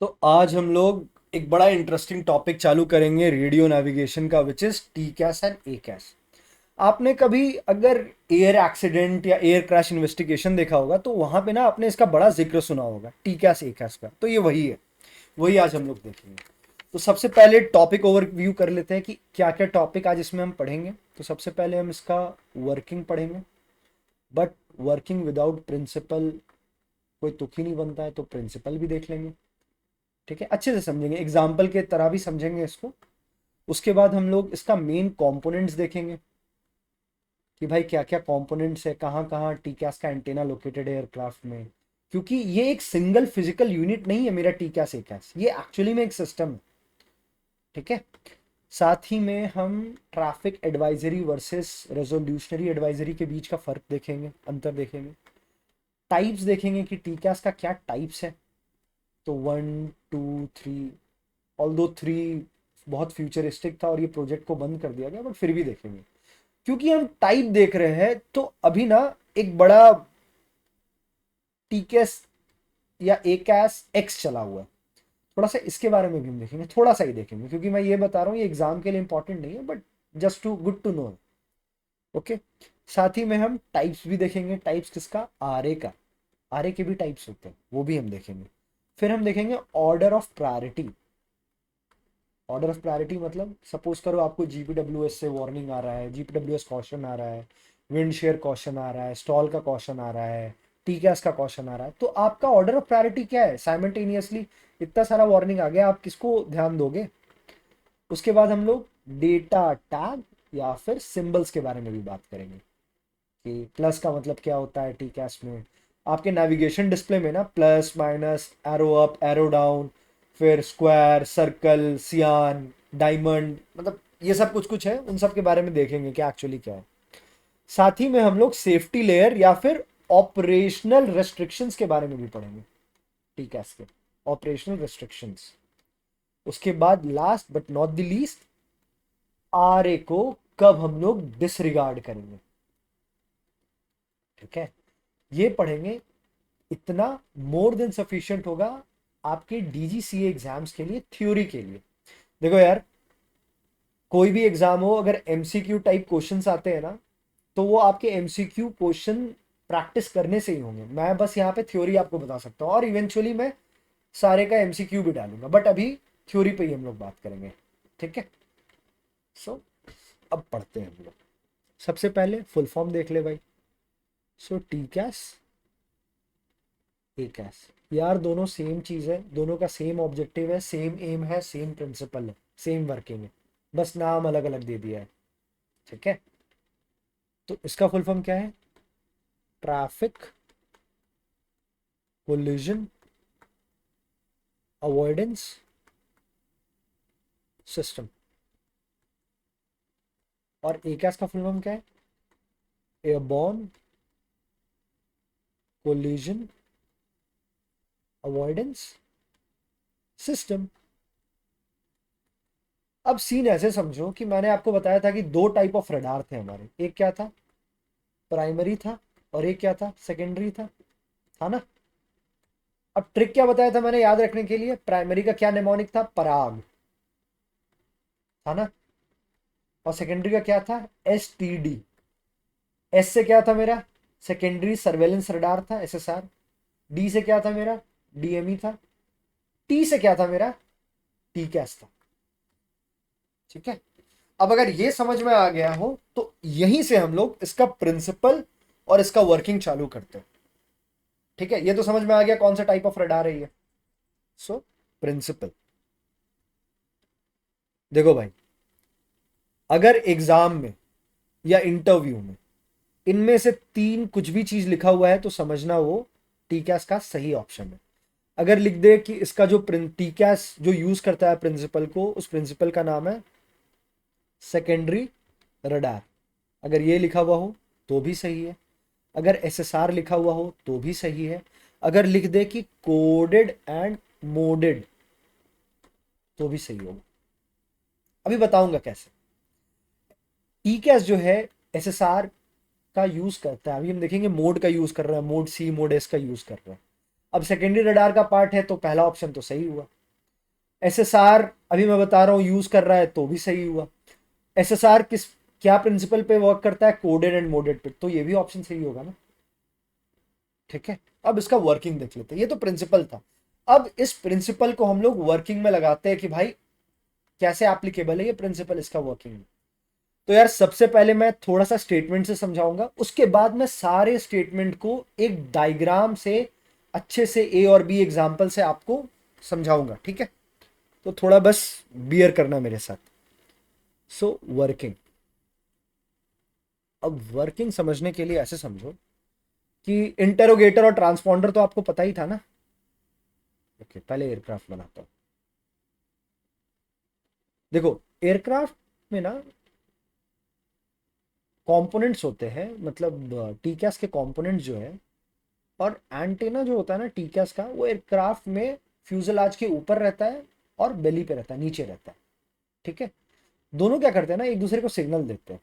तो आज हम लोग एक बड़ा इंटरेस्टिंग टॉपिक चालू करेंगे रेडियो नेविगेशन का, which is TCAS and ACAS. आपने कभी अगर एयर एक्सीडेंट या एयर क्रैश इन्वेस्टिगेशन देखा होगा तो वहां पे ना आपने इसका बड़ा जिक्र सुना होगा, टी कैस ए कैस का। तो ये वही है, वही आज हम लोग देखेंगे। तो सबसे पहले टॉपिक ओवरव्यू कर लेते हैं कि क्या क्या टॉपिक आज इसमें हम पढ़ेंगे। तो सबसे पहले हम इसका वर्किंग पढ़ेंगे, बट वर्किंग विदाउट प्रिंसिपल कोई तुक ही नहीं बनता है, तो प्रिंसिपल भी देख लेंगे। ठीक है, अच्छे से समझेंगे, एग्जाम्पल के तरह भी समझेंगे इसको। उसके बाद हम लोग इसका मेन कंपोनेंट्स देखेंगे कि भाई क्या क्या कंपोनेंट्स है, कहाँ कहाँ टीकैस का एंटेना लोकेटेड है एयरक्राफ्ट में। क्योंकि ये एक सिंगल फिजिकल यूनिट नहीं है मेरा टीकैस एकैस, ये एक्चुअली में एक सिस्टम है। ठीक है, साथ ही में हम ट्रैफिक एडवाइजरी वर्सेस रेजोल्यूशनरी एडवाइजरी के बीच का फर्क देखेंगे, अंतर देखेंगे। टाइप्स देखेंगे कि टीकैस का क्या टाइप्स है। तो 1 2 3, ऑल दो 3 बहुत फ्यूचरिस्टिक था और ये प्रोजेक्ट को बंद कर दिया गया, बट फिर भी देखेंगे। क्योंकि हम टाइप देख रहे हैं तो अभी ना एक बड़ा टीकेस या एकैस एक्स चला हुआ है। थोड़ा सा इसके बारे में भी हम देखेंगे, थोड़ा सा ही देखेंगे, क्योंकि मैं ये बता रहा हूँ ये एग्जाम के लिए इंपॉर्टेंट नहीं है, but just too good to know. Okay, साथ ही में हम टाइप्स भी देखेंगे। टाइप्स किसका? आरए का। आरए के भी टाइप्स होते हैं, वो भी हम देखेंगे। फिर हम देखेंगे order of priority. Order of priority मतलब सपोज करो आपको जीपीडब्ल्यूएस से वार्निंग आ रहा है, जीपीडब्ल्यूएस कॉशन आ रहा है, विंड शेयर कॉशन आ रहा है, स्टॉल का कॉशन आ रहा है, टीकैस का कॉशन आ रहा है। तो आपका ऑर्डर ऑफ प्रायोरिटी क्या है? साइमल्टेनियसली इतना सारा वार्निंग आ गया, आप किसको ध्यान दोगे? उसके बाद हम लोग डेटा टैग या फिर सिंबल्स के बारे में भी बात करेंगे कि प्लस का मतलब क्या होता है टीकैस में। आपके नेविगेशन डिस्प्ले में ना plus minus, arrow up arrow down, फिर स्क्वायर सर्कल सियान डायमंड, मतलब ये सब कुछ कुछ है, उन सब के बारे में देखेंगे क्या एक्चुअली क्या है। साथ ही में हम लोग सेफ्टी लेयर या फिर ऑपरेशनल रेस्ट्रिक्शंस के बारे में भी पढ़ेंगे, टीकैस के ऑपरेशनल रेस्ट्रिक्शंस। उसके बाद last but not the least, RA को कब हम लोग डिसरिगार्ड करेंगे। ठीक है, ये पढ़ेंगे। इतना मोर देन सफिशिएंट होगा आपके डीजीसीए एग्जाम्स के लिए, थ्योरी के लिए। देखो यार, कोई भी एग्जाम हो, अगर एमसीक्यू टाइप क्वेश्चंस आते हैं ना, तो वो आपके एमसीक्यू क्वेश्चन प्रैक्टिस करने से ही होंगे। मैं बस यहाँ पे थ्योरी आपको बता सकता हूँ और इवेंचुअली मैं सारे का एमसीक्यू भी डालूंगा, बट अभी थ्योरी पे ही हम लोग बात करेंगे। ठीक है, सो अब पढ़ते हैं हम लोग। सबसे पहले फुल फॉर्म देख ले भाई। सो टी कैस ए कैस, यार दोनों सेम चीज है, दोनों का सेम ऑब्जेक्टिव है, सेम एम है, सेम प्रिंसिपल है, सेम वर्किंग है, बस नाम अलग अलग दे दिया है। ठीक है, तो इसका फुल फॉर्म क्या है? Traffic collision avoidance system. और ए कैस का फुल फॉर्म क्या है? Airborne collision avoidance system. अब सीन ऐसे समझो कि मैंने आपको बताया था कि दो टाइप ऑफ रडार थे हमारे, एक क्या था? प्राइमरी था, और एक क्या था? सेकेंडरी था ना? अब ट्रिक क्या बताया था मैंने याद रखने के लिए? प्राइमरी का क्या नेमोनिक था? पराग, था ना? और सेकेंडरी का क्या था? एसटीडी। एस से क्या था मेरा? सेकेंडरी सर्वेलेंस रडार था, एसएसआर। डी से क्या था मेरा? डीएमई था। टी से क्या था मेरा? टी कैस था। ठीक है, अब अगर ये समझ में आ गया हो तो यहीं से हम लोग इसका प्रिंसिपल और इसका वर्किंग चालू करते हैं। ठीक है, ये तो समझ में आ गया कौन सा टाइप ऑफ रडार है ये। सो प्रिंसिपल, देखो भाई, अगर एग्जाम में या इंटरव्यू में इनमें से तीन कुछ भी चीज लिखा हुआ है तो समझना वो टीकैस का सही ऑप्शन है। अगर लिख दे कि इसका जो टीकैस जो यूज करता है प्रिंसिपल को, उस प्रिंसिपल का नाम है सेकेंडरी रडार, अगर ये लिखा हुआ हो तो भी सही है। अगर एसएसआर लिखा हुआ हो तो भी सही है। अगर लिख दे कि कोडेड एंड मोडेड तो भी सही होगा। अभी बताऊंगा कैसे। टीकैस जो है एसएसआर का यूज करता है, अभी हम देखेंगे मोड का यूज कर रहा है, मोड सी मोड एस का यूज कर रहा है। अब सेकेंडरी रडार का पार्ट है तो पहला ऑप्शन तो सही हुआ। एसएसआर अभी मैं बता रहा हूँ यूज कर रहा है तो भी सही हुआ। एसएसआर किस क्या प्रिंसिपल पे वर्क करता है, कोडेड एंड मोडेड पे, तो ये भी ऑप्शन सही होगा ना। ठीक है, अब इसका वर्किंग देख लेते हैं। ये तो प्रिंसिपल था, अब इस प्रिंसिपल को हम लोग वर्किंग में लगाते हैं कि भाई कैसे एप्लीकेबल है ये प्रिंसिपल इसका वर्किंग में। तो यार सबसे पहले मैं थोड़ा सा स्टेटमेंट से समझाऊंगा, उसके बाद मैं सारे स्टेटमेंट को एक डायग्राम से अच्छे से ए और बी एग्जाम्पल से आपको समझाऊंगा। ठीक है, तो थोड़ा बस बियर करना मेरे साथ। सो वर्किंग, अब वर्किंग समझने के लिए ऐसे समझो कि इंटरोगेटर और ट्रांसपॉन्डर तो आपको पता ही था ना। ओके, पहले एयरक्राफ्ट बनाता हूं। देखो एयरक्राफ्ट में ना कंपोनेंट्स होते हैं, मतलब टीकैस के कंपोनेंट्स जो है, और एंटेना जो होता है ना टीकैस का, वो एयरक्राफ्ट में फ्यूजलाज के ऊपर रहता है और बेली पे रहता है, नीचे रहता है। ठीक है, दोनों क्या करते हैं ना, एक दूसरे को सिग्नल देते हैं।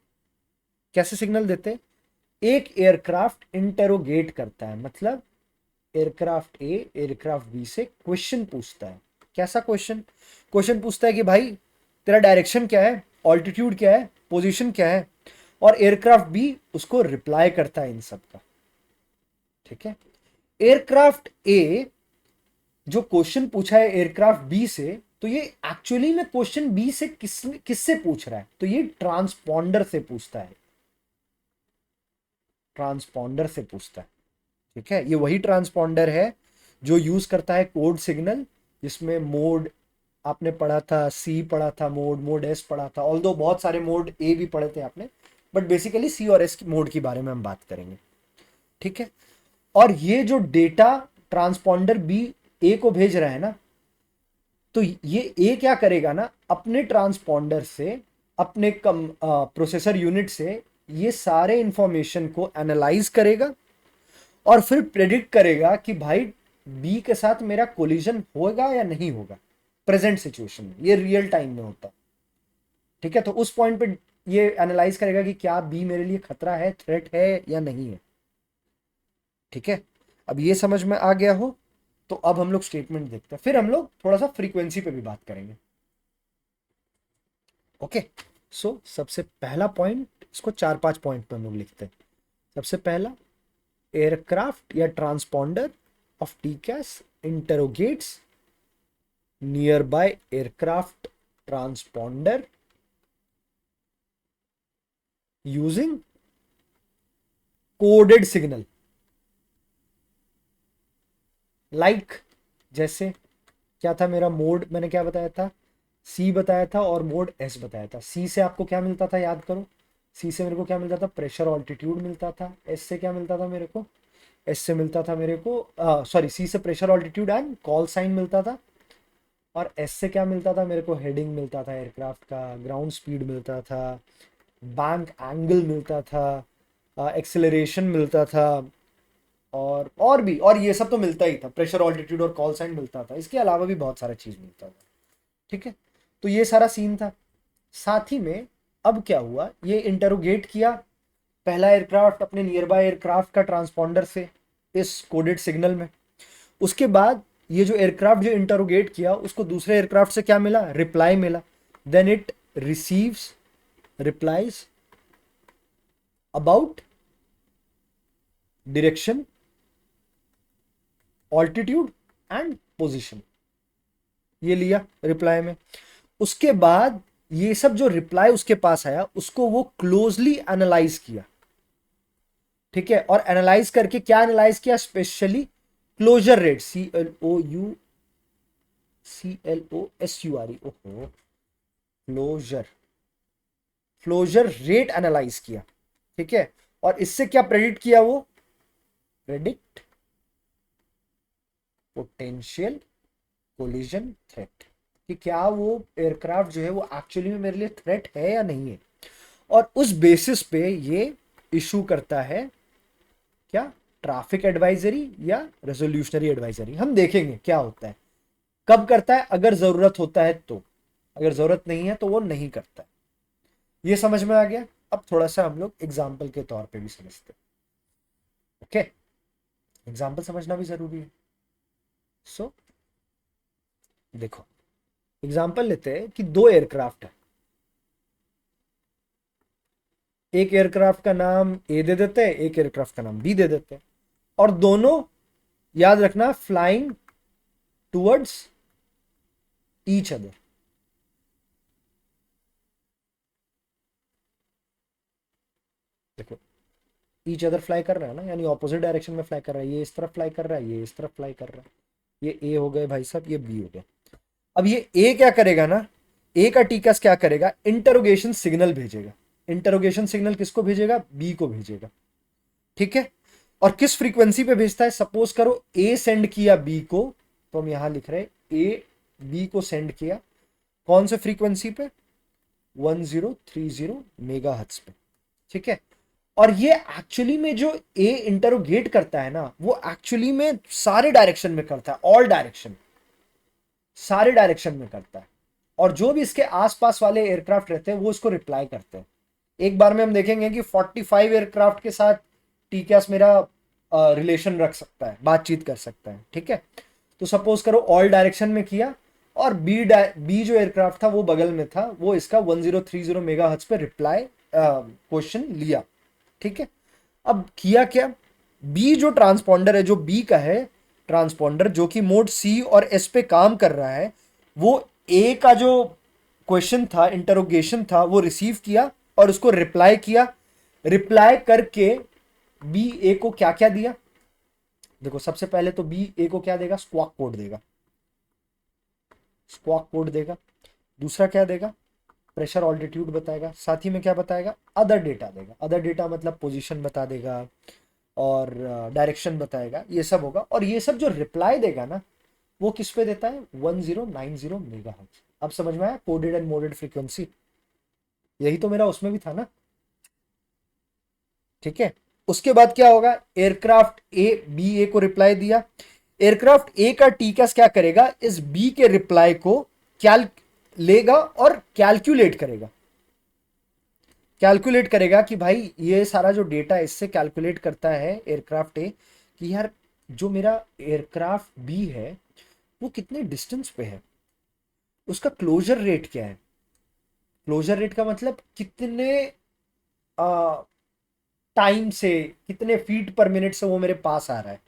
कैसे सिग्नल देते हैं? एक एयरक्राफ्ट इंटरोगेट करता है, मतलब एयरक्राफ्ट ए एयरक्राफ्ट बी से क्वेश्चन पूछता है। कैसा क्वेश्चन? क्वेश्चन पूछता है कि भाई तेरा डायरेक्शन क्या है, ऑल्टीट्यूड क्या है, पोजीशन क्या है, और एयरक्राफ्ट बी उसको रिप्लाई करता है इन सब का। ठीक है, एयरक्राफ्ट ए जो क्वेश्चन पूछा है एयरक्राफ्ट बी से, तो ये एक्चुअली में क्वेश्चन बी से किससे पूछ रहा है? तो ये ट्रांसपॉन्डर से पूछता है, ट्रांसपॉन्डर से पूछता है। ठीक है, ये वही ट्रांसपॉन्डर है जो यूज करता है कोड सिग्नल, जिसमें मोड आपने पढ़ा था, सी पढ़ा था, मोड मोड एस पढ़ा था, ऑल्दो बहुत सारे मोड ए भी पढ़े थे आपने, बट बेसिकली सी और एस मोड के बारे में हम बात करेंगे। ठीक है, और ये जो डेटा ट्रांसपॉन्डर बी ए को भेज रहा है ना, तो ये ए क्या करेगा ना, अपने ट्रांसपॉन्डर से, अपने कम प्रोसेसर यूनिट से ये सारे इंफॉर्मेशन को एनालाइज करेगा और फिर प्रेडिक्ट करेगा कि भाई बी के साथ मेरा कोलिजन होगा या नहीं होगा। प्रेजेंट सिचुएशन में ये रियल टाइम में होता है। ठीक है, तो उस पॉइंट पे ये एनालाइज करेगा कि क्या बी मेरे लिए खतरा है, थ्रेट है या नहीं है। ठीक है, अब ये समझ में आ गया हो तो अब हम लोग स्टेटमेंट देखते हैं, फिर हम लोग थोड़ा सा फ्रीक्वेंसी पे भी बात करेंगे। ओके, सो सबसे पहला पॉइंट, इसको 4-5 पॉइंट पे हम लोग लिखते हैं। सबसे पहला, एयरक्राफ्ट या transponder of TCAS interrogates nearby aircraft transponder using coded signal. Like जैसे क्या था मेरा मोड, मैंने क्या बताया था, सी बताया था और मोड एस बताया था। सी से आपको क्या मिलता था, याद करो। सी से मेरे को क्या मिलता था, प्रेशर ऑल्टीट्यूड मिलता था। एस से क्या मिलता था मेरे को, एस से मिलता था मेरे को सॉरी, सी से pressure altitude and call sign मिलता था, और एस से क्या मिलता था मेरे को, हेडिंग मिलता था एयरक्राफ्ट का, ग्राउंड स्पीड मिलता था, बैंक एंगल मिलता था, एक्सेलरेशन मिलता था, और भी, और ये सब तो मिलता ही था, प्रेशर ऑल्टीट्यूड और कॉल साइन मिलता था, इसके अलावा भी बहुत सारा चीज मिलता था। ठीक है, तो ये सारा सीन था। साथ ही में अब क्या हुआ, ये इंटरोगेट किया पहला एयरक्राफ्ट अपने नियर बाय एयरक्राफ्ट का ट्रांसपॉन्डर से इस कोडेड सिग्नल में। उसके बाद ये जो एयरक्राफ्ट जो इंटरोगेट किया उसको दूसरे एयरक्राफ्ट से क्या मिला, रिप्लाई मिला। Then it receives replies about direction, altitude and position, ये लिया रिप्लाई में। उसके बाद ये सब जो रिप्लाई उसके पास आया उसको वो क्लोजली एनालाइज किया। ठीक है, और एनालाइज करके क्या एनालाइज किया, स्पेशली क्लोजर रेट, CLOSURE, ओहो, क्लोजर, क्लोजर रेट एनालाइज किया। ठीक है, और इससे क्या प्रेडिक्ट किया, वो प्रेडिक्ट पोटेंशियल कोलिजन थ्रेट, कि क्या वो एयरक्राफ्ट जो है वो एक्चुअली में मेरे लिए थ्रेट है या नहीं है। और उस बेसिस पे ये इशू करता है क्या, ट्रैफिक एडवाइजरी या रेजोल्यूशनरी एडवाइजरी। हम देखेंगे क्या होता है, कब करता है, अगर जरूरत होता है तो, अगर जरूरत नहीं है तो वो नहीं करता है। ये समझ में आ गया। अब थोड़ा सा हम लोग एग्जाम्पल के तौर पे भी समझते हैं। ओके, एग्जाम्पल समझना भी जरूरी है। सो देखो एग्जांपल लेते हैं कि दो एयरक्राफ्ट है, एक एयरक्राफ्ट का नाम ए दे देते हैं, एक एयरक्राफ्ट का नाम बी दे देते हैं, और दोनों याद रखना फ्लाइंग टूवर्ड्स ईच अदर। देखो ईच अदर फ्लाई कर रहा है ना, यानी ऑपोजिट डायरेक्शन में फ्लाई कर रहा है, ये इस तरफ फ्लाई कर रहा है, ये इस तरफ फ्लाई कर रहा है, ये ए हो गए भाई साहब, ये बी हो गया। अब ये ए क्या करेगा ना, ए का टीकस क्या करेगा, इंटरोगेशन सिग्नल भेजेगा। इंटरोगेशन सिग्नल किसको भेजेगा, बी को भेजेगा, ठीक है। और किस फ्रीक्वेंसी पे भेजता है, सपोज करो ए सेंड किया बी को, तो हम यहां लिख रहे हैं ए बी को सेंड किया, कौन से फ्रीक्वेंसी पे, 1030 मेगाहर्ट्ज पे, ठीक है। और ये एक्चुअली में जो ए इंटरोगेट करता है ना, वो एक्चुअली में सारे डायरेक्शन में करता है, ऑल डायरेक्शन, सारे डायरेक्शन में करता है। और जो भी इसके आसपास वाले एयरक्राफ्ट रहते हैं वो इसको रिप्लाई करते हैं। एक बार में हम देखेंगे कि 45 एयरक्राफ्ट के साथ टीकैस मेरा रिलेशन रख सकता है, बातचीत कर सकता है, ठीक है। तो सपोज करो ऑल डायरेक्शन में किया, और बी जो एयरक्राफ्ट था वो बगल में था, वो इसका 1030 मेगाहर्ट्ज पे रिप्लाई क्वेश्चन लिया, ठीक है। अब किया क्या, बी जो ट्रांसपॉन्डर है, जो बी का है ट्रांसपॉन्डर, जो कि मोड सी और एस पे काम कर रहा है, वो ए का जो क्वेश्चन था, इंटरोगेशन था, वो रिसीव किया और उसको रिप्लाई किया। रिप्लाई करके बी ए को क्या क्या दिया, देखो सबसे पहले तो बी ए को क्या देगा, स्क्वाक कोड देगा, स्क्वाक कोड देगा। दूसरा क्या देगा, प्रेशर ऑल्टीट्यूड बताएगा, साथ ही में क्या बताएगा, अदर डेटा देगा। अदर डेटा मतलब पोजीशन बता देगा और डायरेक्शन बताएगा, ये सब होगा। और ये सब जो रिप्लाई देगा ना, वो किस पे देता है, 1090 मेगाहर्ट्ज। अब समझ में आया, कोडेड एंड मोडेड फ्रीक्वेंसी, यही तो मेरा उसमें भी था ना, ठीक है। उसके बाद क्या होगा, एयरक्राफ्ट ए बी ए को रिप्लाई दिया, एयरक्राफ्ट ए का टीकैस क्या करेगा, इस बी के रिप्लाई को कैल लेगा और कैलकुलेट करेगा। कैलकुलेट करेगा कि भाई ये सारा जो डेटा इससे कैलकुलेट करता है एयरक्राफ्ट ए, कि यार जो मेरा एयरक्राफ्ट बी है वो कितने डिस्टेंस पे है, उसका क्लोजर रेट क्या है। क्लोजर रेट का मतलब कितने टाइम से, कितने फीट पर मिनट से वो मेरे पास आ रहा है,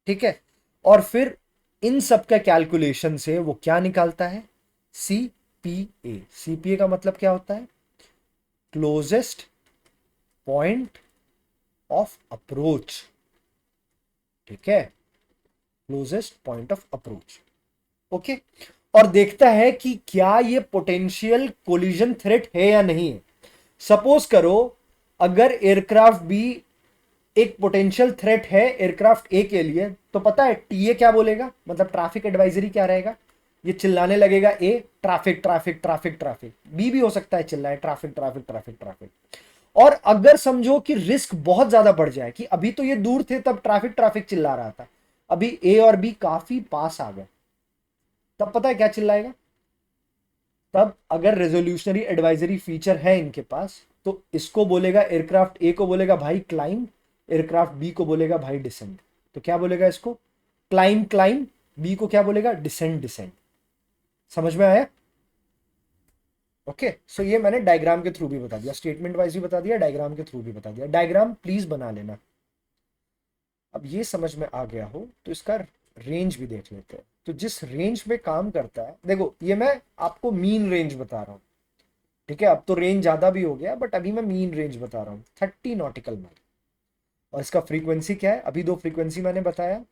ठीक है। और फिर इन सब का कैलकुलेशन से वो क्या निकालता है, सीपीए। सीपीए का मतलब क्या होता है, क्लोजेस्ट पॉइंट ऑफ अप्रोच, ठीक है, closest point of approach, okay. और देखता है कि क्या ये पोटेंशियल कोलिजन थ्रेट है या नहीं है। सपोज करो अगर एयरक्राफ्ट बी एक पोटेंशियल थ्रेट है एयरक्राफ्ट ए के लिए, तो पता है टीए क्या बोलेगा, मतलब ट्रैफिक एडवाइजरी क्या रहेगा, ये चिल्लाने लगेगा A traffic traffic traffic traffic, B भी हो सकता है चिल्लाए ट्रैफिक ट्रैफिक ट्रैफिक ट्रैफिक। और अगर समझो कि रिस्क बहुत ज्यादा बढ़ जाए, कि अभी तो ये दूर थे तब ट्रैफिक ट्रैफिक चिल्ला रहा था, अभी ए और बी काफी पास आ गए, तब पता है क्या चिल्लाएगा, तब अगर रेजोल्यूशनरी एडवाइजरी फीचर है इनके पास, तो इसको बोलेगा, एयरक्राफ्ट ए को बोलेगा भाई क्लाइंब, एयरक्राफ्ट बी को बोलेगा भाई डिसेंड। तो क्या बोलेगा इसको, क्लाइंब क्लाइंब, बी को क्या बोलेगा, डिसेंड डिसेंड। समझ में आया, ओके। सो ये मैंने डायग्राम के थ्रू भी बता दिया, स्टेटमेंट वाइज भी बता दिया, डायग्राम के थ्रू भी बता दिया। डायग्राम प्लीज बना लेना। अब ये समझ में आ गया हो तो इसका रेंज भी देख लेते हैं। तो जिस रेंज में काम करता है, देखो ये मैं आपको मीन रेंज बता रहा हूँ, ठीक है। अब तो रेंज ज्यादा भी हो गया, बट अभी मैं मीन रेंज बता रहा हूँ, 30 नॉटिकल माइल। और इसका फ्रीक्वेंसी क्या है, अभी दो फ्रीक्वेंसी मैंने बताया,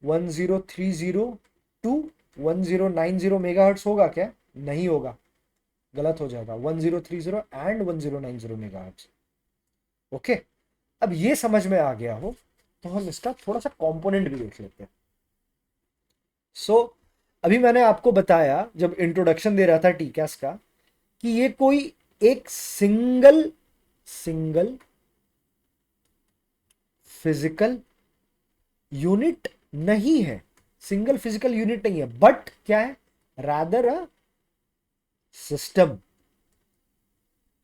1030 टू 1090 मेगाहर्ट्ज होगा क्या, नहीं होगा, गलत हो जाएगा, 1030 एंड 1090 मेगाहर्ट्ज, ओके। अब ये समझ में आ गया हो तो हम इसका थोड़ा सा कंपोनेंट भी देख लेते हैं। सो अभी मैंने आपको बताया जब इंट्रोडक्शन दे रहा था टीकैस का, कि ये कोई एक सिंगल सिंगल फिजिकल यूनिट नहीं है, सिंगल फिजिकल यूनिट नहीं है, बट क्या है, रादर अ सिस्टम,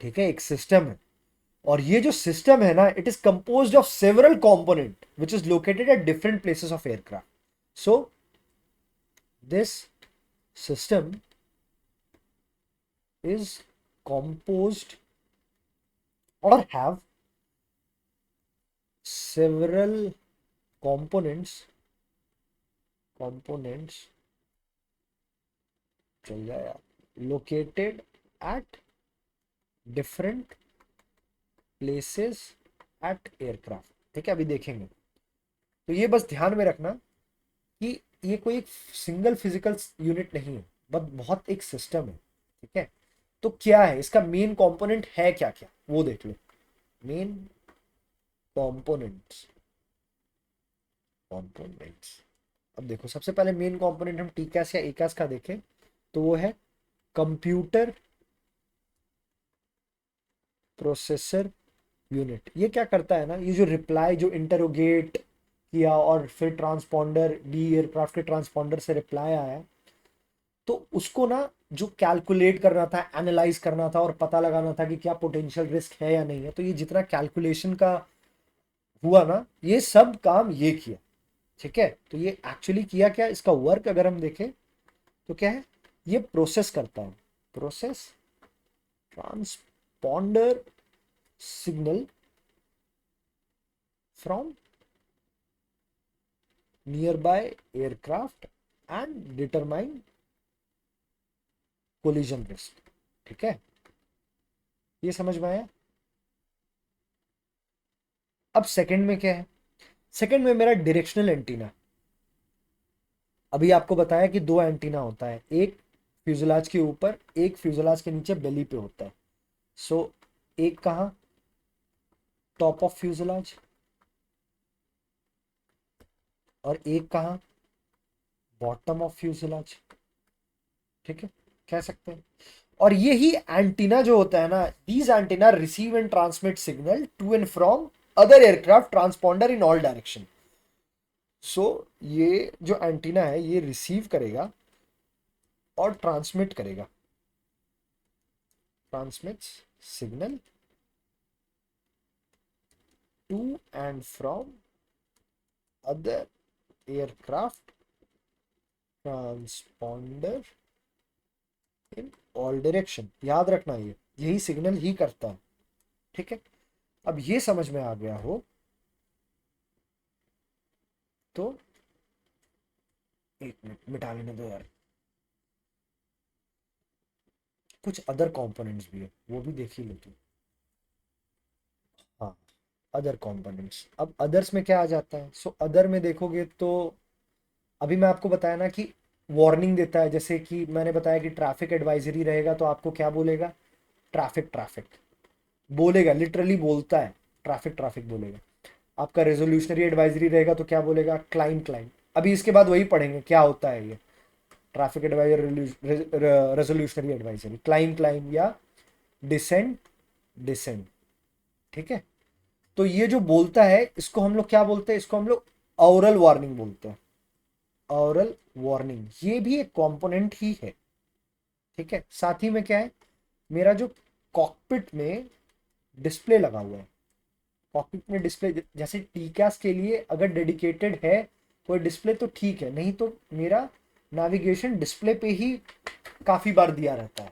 ठीक है, एक सिस्टम है। और ये जो सिस्टम है ना, it is composed of several component which is located at different places of aircraft. So this system is composed or have several components चल जाएगा located at different places at aircraft। ठीक है, अभी देखेंगे। तो ये बस ध्यान में रखना कि ये कोई एक सिंगल फिजिकल यूनिट नहीं है, बट बहुत एक सिस्टम है। ठीक है, तो क्या है इसका मेन कंपोनेंट है, क्या क्या वो देख लो। मेन कंपोनेंट्स कंपोनेंट्स अब देखो, सबसे पहले मेन कंपोनेंट हम टीकैस या एकास का देखें तो वो है कंप्यूटर प्रोसेसर यूनिट। ये क्या करता है ना, ये जो रिप्लाई जो इंटरोगेट किया और फिर ट्रांसपॉन्डर डी एयरक्राफ्ट के ट्रांसपॉन्डर से रिप्लाई आया, तो उसको ना जो कैलकुलेट करना था, एनालाइज करना था और पता लगाना था कि क्या पोटेंशियल रिस्क है या नहीं है। तो ये जितना कैलकुलेशन का हुआ ना, ये सब काम ये किया। ठीक है, तो ये एक्चुअली किया क्या, इसका वर्क अगर हम देखें तो क्या है, ये प्रोसेस करता है, process transponder signal from near by aircraft and determine collision risk. ठीक है, ये समझ में आया। अब सेकंड में क्या है, सेकंड में मेरा डायरेक्शनल एंटीना। अभी आपको बताया कि दो एंटीना होता है, एक फ्यूजलाज के ऊपर, एक फ्यूजलाज के नीचे बेली पे होता है। सो एक कहाँ, टॉप ऑफ फ्यूजलाज, और एक कहाँ, बॉटम ऑफ फ्यूजलाज। ठीक है, कह सकते हैं। और ये ही एंटीना जो होता है ना, these antenna receive and transmit signal to and from other aircraft transponder in all direction. So ये जो एंटीना है ये रिसीव करेगा और ट्रांसमिट करेगा, transmits signal to and from other aircraft transponder in all direction. याद रखना, ये यही सिग्नल ही करता है। ठीक है, अब ये समझ में आ गया हो तो एक मिनट मिटा लेने दो यार, कुछ अदर कंपोनेंट्स भी है वो भी देख ही लो तुम। हाँ, अदर कंपोनेंट्स। अब अदर्स में क्या आ जाता है, सो अदर में देखोगे तो अभी मैं आपको बताया ना कि वार्निंग देता है। जैसे कि मैंने बताया कि ट्रैफिक एडवाइजरी रहेगा तो आपको क्या बोलेगा, ट्रैफिक ट्रैफिक बोलेगा, लिटरली बोलता है, ट्रैफिक ट्रैफिक बोलेगा। आपका रेजोल्यूशनरी एडवाइजरी रहेगा तो क्या बोलेगा, क्लाइम क्लाइम। अभी इसके बाद वही पढ़ेंगे क्या होता है ये traffic advisor, resolutionary advisory, climb climb या डिसेंड डिसेंड। ठीक है, तो ये जो बोलता है इसको हम लोग क्या बोलते हैं, इसको हम लोग ऑरल वार्निंग बोलते हैं। ऑरल वार्निंग ये भी एक कंपोनेंट ही है। ठीक है, साथ ही में क्या है, मेरा जो कॉकपिट में डिस्प्ले लगा हुआ है, कॉकपिट में डिस्प्ले, जैसे टीकास के लिए अगर डेडिकेटेड है कोई डिस्प्ले तो ठीक है, नहीं तो मेरा नेविगेशन डिस्प्ले पे ही काफ़ी बार दिया रहता है।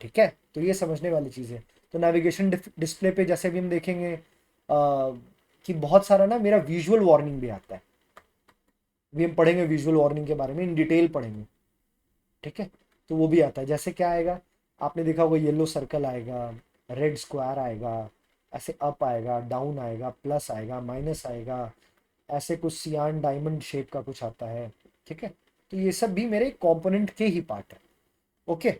ठीक है, तो ये समझने वाली चीज़ है। तो नेविगेशन डिस्प्ले पे जैसे भी हम देखेंगे कि बहुत सारा ना मेरा विजुअल वार्निंग भी आता है। भी हम पढ़ेंगे विजुअल वार्निंग के बारे में, इन डिटेल पढ़ेंगे। ठीक है, तो वो भी आता है। जैसे क्या आएगा, आपने देखा होगा येलो सर्कल आएगा, रेड स्क्वायर आएगा, ऐसे अप आएगा, डाउन आएगा, प्लस आएगा, माइनस आएगा, ऐसे कुछ सियान डायमंड शेप का कुछ आता है। ठीक है, तो ये सब भी मेरे कंपोनेंट के ही पार्ट है। ओके,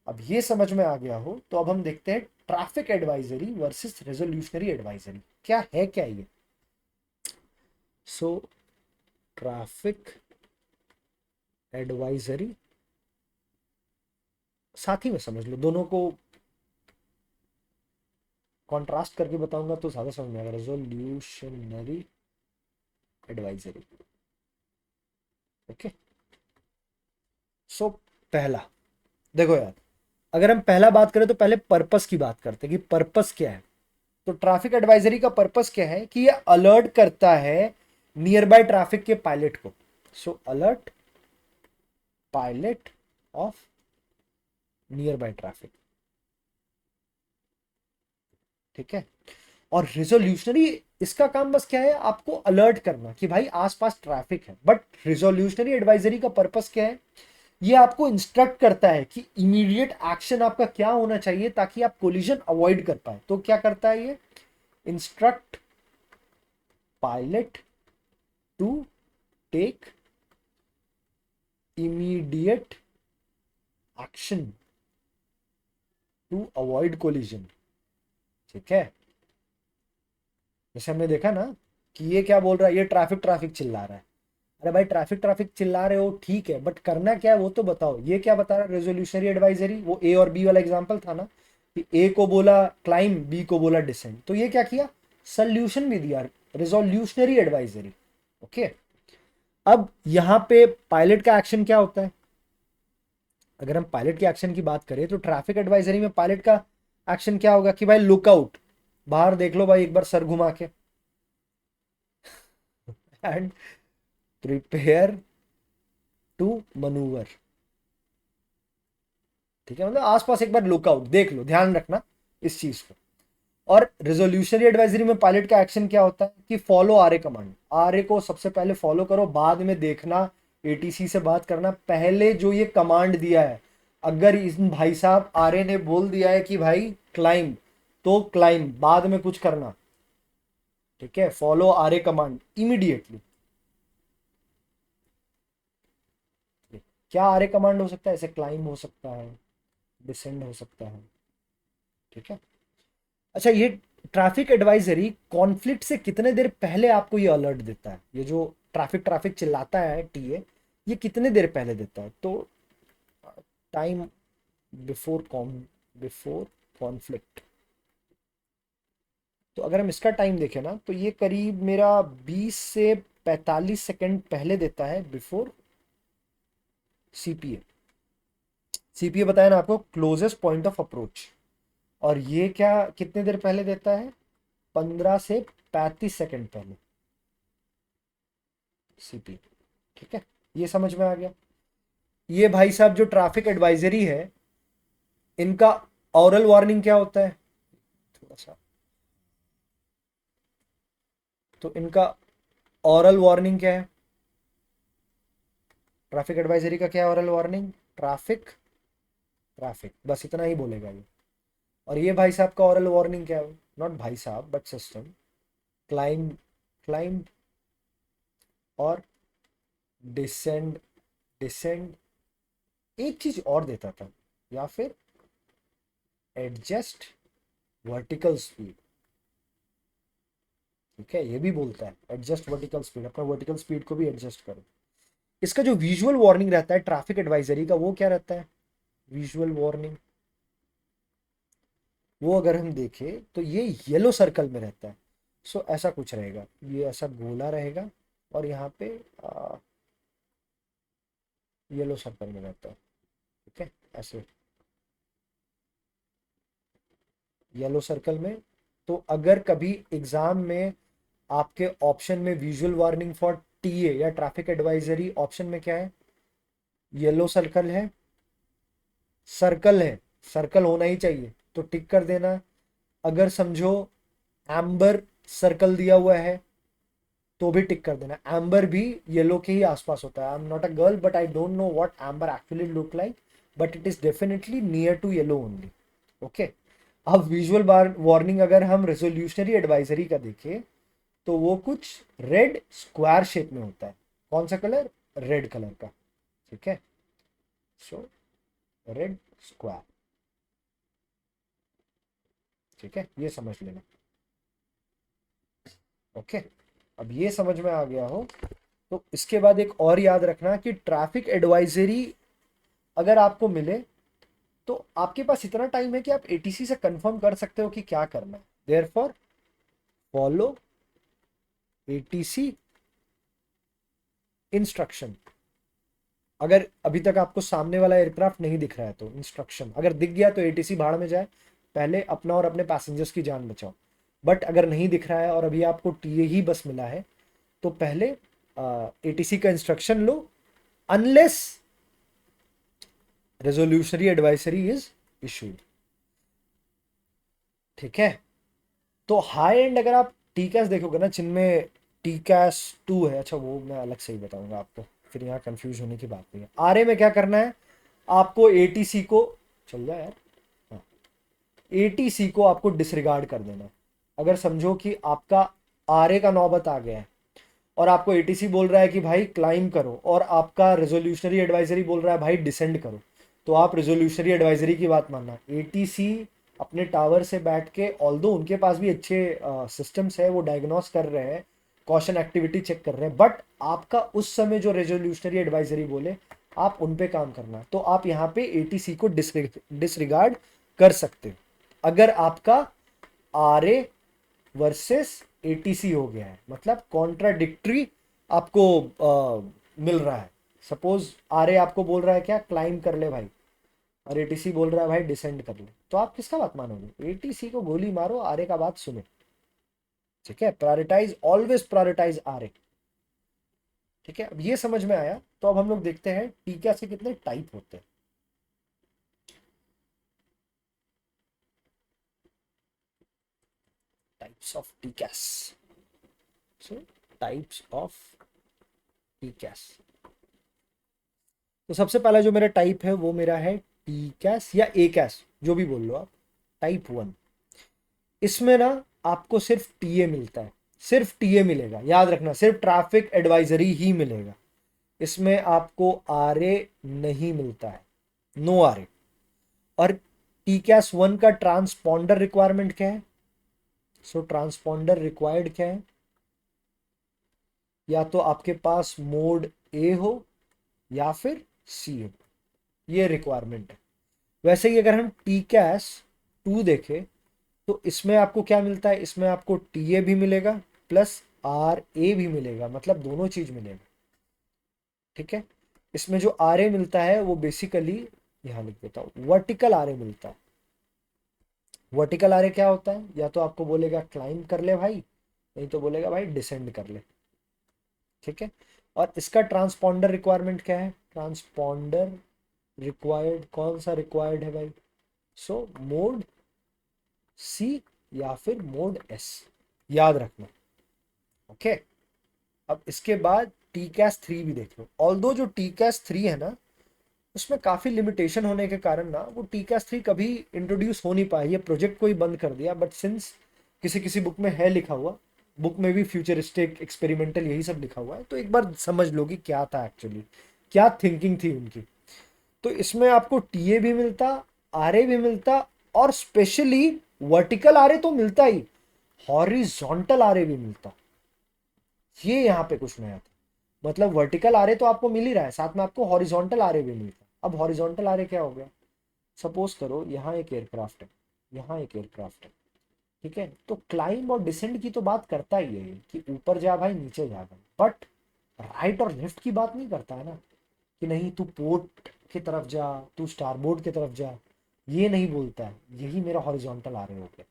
अब ये समझ में आ गया हो तो अब हम देखते हैं ट्रैफिक एडवाइजरी वर्सेस रेजोल्यूशनरी एडवाइजरी क्या है, क्या ये। सो ट्रैफिक एडवाइजरी साथ ही में समझ लो, दोनों को कॉन्ट्रास्ट करके बताऊंगा तो ज्यादा समझ में आएगा। रेजोल्यूशनरी एडवाइजरी। ओके, सो पहला देखो यार, अगर हम पहला बात करें तो पहले पर्पस की बात करते हैं कि पर्पस क्या है। तो ट्रैफिक एडवाइजरी का पर्पस क्या है कि ये अलर्ट करता है नियर बाय ट्रैफिक के पायलट को। So alert pilot of nearby traffic. ठीक है। और रिजोल्यूशनरी, इसका काम बस क्या है, आपको अलर्ट करना कि भाई आसपास ट्रैफिक है। बट रिजोल्यूशनरी एडवाइजरी का पर्पस क्या है, ये आपको इंस्ट्रक्ट करता है कि इमीडिएट एक्शन आपका क्या होना चाहिए ताकि आप कोलिजन अवॉइड कर पाए। तो क्या करता है ये, instruct pilot to take immediate action to avoid collision. ठीक है। जैसे हमने देखा ना कि ये क्या बोल रहा है, ये ट्रैफिक ट्रैफिक चिल्ला रहा है। अरे भाई ट्रैफिक ट्रैफिक चिल्ला रहे हो ठीक है, बट करना क्या है वो तो बताओ। ये क्या बता रहा है रेजोल्यूशनरी एडवाइजरी, वो ए और बी वाला एग्जांपल था ना, कि ए को बोला क्लाइम, बी को बोला डिसेंड। तो ये क्या किया, सोल्यूशन भी दिया, रेजोल्यूशनरी एडवाइजरी। ओके। अब यहां पे पायलट का एक्शन क्या होता है, अगर हम पायलट के एक्शन की बात करें तो ट्रैफिक एडवाइजरी में पायलट का एक्शन क्या होगा कि भाई लुकआउट, बाहर देख लो भाई एक बार सर घुमा के, एंड प्रिपेयर टू मनूवर। ठीक है, मतलब आसपास एक बार लुकआउट देख लो, ध्यान रखना इस चीज को। और रिजोल्यूशनरी एडवाइजरी में पायलट का एक्शन क्या होता है कि फॉलो आरए कमांड, आरए को सबसे पहले फॉलो करो, बाद में देखना एटीसी से बात करना। पहले जो ये कमांड दिया है, अगर इस भाई साहब आरए ने बोल दिया है कि भाई क्लाइम, तो क्लाइम, बाद में कुछ करना। ठीक है, फॉलो आरए कमांड इमीडिएटली। क्या आरए कमांड हो सकता है, ऐसे क्लाइम हो सकता है, डिसेंड हो सकता है। ठीक है। अच्छा, ये ट्रैफिक एडवाइजरी कॉन्फ्लिक्ट से कितने देर पहले आपको ये अलर्ट देता है, ये जो ट्रैफिक ट्रैफिक चिल्लाता है टीए, ये कितने देर पहले देता है, तो टाइम बिफोर कॉन्फ्लिक्ट। तो अगर हम इसका टाइम देखें ना, तो ये करीब मेरा 20 से 45 सेकंड पहले देता है, बिफोर सीपीए। सीपीए बताया ना आपको, क्लोजेस्ट पॉइंट ऑफ अप्रोच। और ये क्या कितने देर पहले देता है, 15 से 35 सेकंड पहले सीपी। ठीक है, ये समझ में आ गया। ये भाई साहब जो ट्रैफिक एडवाइजरी है, इनका ऑरल वार्निंग क्या होता है, थोड़ा सा, तो इनका ऑरल वार्निंग क्या है, ट्रैफिक एडवाइजरी का क्या है ऑरल वार्निंग, ट्रैफिक ट्रैफिक, बस इतना ही बोलेगा ये। और ये भाई साहब का ऑरल वार्निंग क्या है, नॉट भाई साहब बट सिस्टम, क्लाइंब, क्लाइंब और डिसेंड, डिसेंड, एक चीज और देता था, या फिर एडजस्ट वर्टिकल स्पीड। ठीक है, ये भी बोलता है एडजस्ट वर्टिकल स्पीड, अपना वर्टिकल स्पीड को भी एडजस्ट करो। इसका जो विजुअल वार्निंग रहता है ट्रैफिक एडवाइजरी का, वो क्या रहता है, विजुअल वार्निंग, वो अगर हम देखें तो ये येलो सर्कल में रहता है। सो ऐसा कुछ रहेगा, ये ऐसा गोला रहेगा और यहाँ पे येलो सर्कल में रहता है। ठीक है, ऐसे येलो सर्कल में। तो अगर कभी एग्जाम में आपके ऑप्शन में विजुअल वार्निंग फॉर टीए या ट्रैफिक एडवाइजरी, ऑप्शन में क्या है, येलो सर्कल है, सर्कल है, सर्कल होना ही चाहिए तो टिक कर देना। अगर समझो एम्बर सर्कल दिया हुआ है तो भी टिक कर देना। एम्बर भी येलो के ही आसपास होता है। I am not a girl but I don't know what amber actually look like, but it is definitely near to yellow only. Okay. अब विजुअल वार्निंग अगर हम रेजोल्यूशनरी एडवाइजरी का देखें तो वो कुछ रेड स्क्वायर शेप में होता है। कौन सा कलर, रेड कलर का। ठीक है, सो रेड स्क्वायर। ठीक है, ये समझ लेना। ओके, अब ये समझ में आ गया हो तो इसके बाद एक और याद रखना कि ट्रैफिक एडवाइजरी अगर आपको मिले तो आपके पास इतना टाइम है कि आप एटीसी से कंफर्म कर सकते हो कि क्या करना है। Therefore follow ATC instruction. अगर अभी तक आपको सामने वाला एयरक्राफ्ट नहीं दिख रहा है तो इंस्ट्रक्शन, अगर दिख गया तो एटीसी भाड़ में जाए, पहले अपना और अपने पैसेंजर्स की जान बचाओ। बट अगर नहीं दिख रहा है और अभी आपको टीए ही बस मिला है तो पहले एटीसी का इंस्ट्रक्शन लो, unless resolutionary advisory is issued. ठीक है, तो हाई एंड अगर आप टी कैश देखोगे ना, जिनमें टी कैश 2 है, अच्छा वो मैं अलग से ही बताऊंगा आपको, फिर यहाँ कंफ्यूज होने की बात नहीं है। आर ए में क्या करना है आपको, एटीसी को, चल जाए यार, हाँ, एटीसी को आपको डिसरिगार्ड कर देना है। अगर समझो कि आपका आर ए का नौबत आ गया है और आपको एटीसी बोल रहा है कि भाई क्लाइम करो, और आपका रेजोल्यूशनरी एडवाइजरी बोल रहा है भाई डिसेंड करो, तो आप रेजोल्यूशनरी एडवाइजरी की बात मानना। एटीसी अपने टावर से बैठ के, ऑल्दो उनके पास भी अच्छे सिस्टम्स है, वो डायग्नोस कर रहे हैं, कॉशन एक्टिविटी चेक कर रहे हैं, बट आपका उस समय जो रेजोल्यूशनरी एडवाइजरी बोले आप उन पे काम करना। तो आप यहाँ पे एटीसी को डिसरिगार्ड कर सकते हो अगर आपका आर ए वर्सेस एटीसी हो गया है, मतलब कॉन्ट्राडिक्टरी आपको मिल रहा है। सपोज आर ए आपको बोल रहा है क्या, क्लाइम कर ले भाई, और एटीसी बोल रहा है भाई डिसेंड कर ले, तो आप किसका बात मानोगे? एटीसी को गोली मारो, आर ए का बात सुनो। ठीक है, prioritise, always prioritise R A. ठीक है, अब ये समझ में आया, तो अब हम लोग देखते हैं टीकैस के कितने टाइप होते हैं। Types of TCAS. So types of TCAS, तो सबसे पहला जो मेरा टाइप है वो मेरा है टी कैस या ए कैस, जो भी बोल लो आप, टाइप 1। इसमें ना आपको सिर्फ टीए मिलता है, सिर्फ टीए मिलेगा, याद रखना, सिर्फ ट्रैफिक एडवाइजरी ही मिलेगा। इसमें आपको आरए नहीं मिलता है, नो आरए। और टी कैस 1 का ट्रांसपॉन्डर रिक्वायरमेंट क्या है? सो ट्रांसपॉन्डर रिक्वायर्ड क्या है? या तो आपके पास मोड ए हो या फिर सी हो, ये रिक्वायरमेंट है। वैसे ही अगर हम टी कैश 2 देखें, तो इसमें आपको क्या मिलता है? इसमें आपको टी ए भी मिलेगा प्लस आर ए भी मिलेगा, मतलब दोनों चीज मिलेगा। ठीक है, इसमें जो आर ए मिलता है वो बेसिकली, यहां लिख देता हूं, वर्टिकल आर ए मिलता है। वर्टिकल आर ए क्या होता है? या तो आपको बोलेगा क्लाइंब कर ले भाई, नहीं तो बोलेगा भाई डिसेंड कर ले। ठीक है, और इसका ट्रांसपॉन्डर रिक्वायरमेंट क्या है? ट्रांसपॉन्डर रिक्वायर्ड, कौन सा रिक्वायर्ड है भाई? सो मोड सी या फिर मोड एस, याद रखना। ओके, अब इसके बाद टी कैस 3 भी देख लो। ऑल्दो जो टी कैस 3 है ना, उसमें काफ़ी लिमिटेशन होने के कारण ना वो टी कैस 3 कभी इंट्रोड्यूस हो नहीं पाया, ये प्रोजेक्ट को ही बंद कर दिया। बट सिंस किसी किसी बुक में है लिखा हुआ, बुक में भी फ्यूचरिस्टिक एक्सपेरिमेंटल यही सब लिखा हुआ है, तो एक बार समझ लो कि क्या था एक्चुअली, क्या थिंकिंग थी उनकी। तो इसमें आपको टीए भी मिलता, आरए भी मिलता, और स्पेशली वर्टिकल आरए तो मिलता ही, हॉरिजॉन्टल आरए भी मिलता। ये यहाँ पे कुछ नया था, मतलब वर्टिकल आरए तो आपको मिल ही रहा है, साथ में आपको हॉरिजॉन्टल आरए भी मिलता। अब हॉरिजॉन्टल आरए क्या हो गया? सपोज करो यहाँ एक एयरक्राफ्ट है, यहाँ एक एयरक्राफ्ट है, ठीक है, तो क्लाइंब और डिसेंड की तो बात करता ही है कि ऊपर जा भाई नीचे जा भाई, बट राइट और लेफ्ट की बात नहीं करता है ना, कि नहीं तू पोर्ट की तरफ जा, तू स्टारबोर्ड की तरफ जा, ये नहीं बोलता है। यही मेरा हॉरिजॉन्टल आरए हो गया,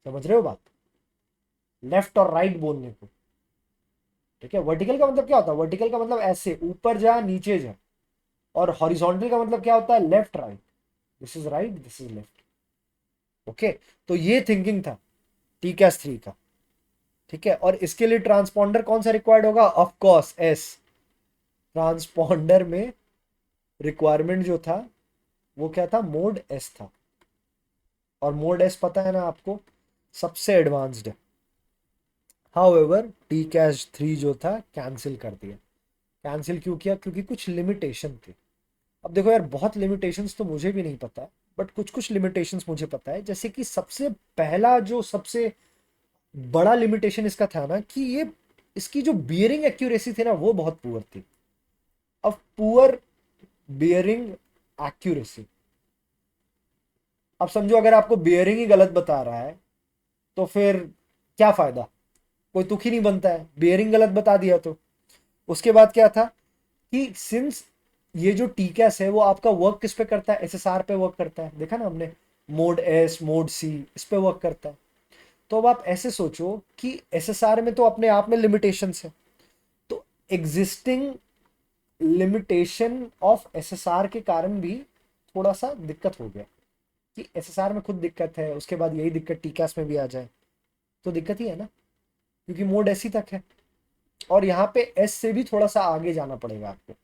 समझ रहे हो बात? लेफ्ट और राइट बोलने को। ठीक है, वर्टिकल का मतलब क्या होता है? वर्टिकल का मतलब ऐसे ऊपर जा नीचे जा, और हॉरिजॉन्टल का मतलब क्या होता है? Left right, this is right, this is left. Okay, तो ये थिंकिंग था टी कैस 3 का। ठीक है, और इसके लिए ट्रांसपॉन्डर कौन सा रिक्वायर्ड होगा? Of course S. ट्रांसपॉन्डर में रिक्वायरमेंट जो था वो क्या था? मोड एस था, और मोड एस पता है ना आपको, सबसे एडवांस्ड है। हाउएवर टी कैश 3 जो था कैंसिल कर दिया। कैंसिल क्यों किया? क्योंकि कुछ लिमिटेशन थे। अब देखो यार, बहुत लिमिटेशंस तो मुझे भी नहीं पता, बट कुछ कुछ लिमिटेशंस मुझे पता है। जैसे कि सबसे पहला जो सबसे बड़ा लिमिटेशन इसका था ना, कि ये इसकी जो बियरिंग एक्यूरेसी थी ना वो बहुत पुअर थी। अब पुअर बियरिंग एक्यूरेसी, अब समझो अगर आपको बियरिंग ही गलत बता रहा है तो फिर क्या फायदा? कोई तुक ही नहीं बनता है, बियरिंग गलत बता दिया तो। उसके बाद क्या था कि सिंस ये जो टीकैस है वो आपका वर्क किस पे करता है? एसएसआर पे वर्क करता है, देखा ना हमने, मोड एस मोड सी इस पे वर्क करता है। तो अब आप ऐसे सोचो कि एसएसआर में तो अपने आप में लिमिटेशंस है, तो एग्जिस्टिंग लिमिटेशन ऑफ एसएसआर के कारण भी थोड़ा सा दिक्कत हो गया कि एसएसआर में खुद दिक्कत है, उसके बाद यही दिक्कत टीकास में भी आ जाए तो दिक्कत ही है ना, क्योंकि मोड एसी तक है और यहाँ पे एस से भी थोड़ा सा आगे जाना पड़ेगा आपको।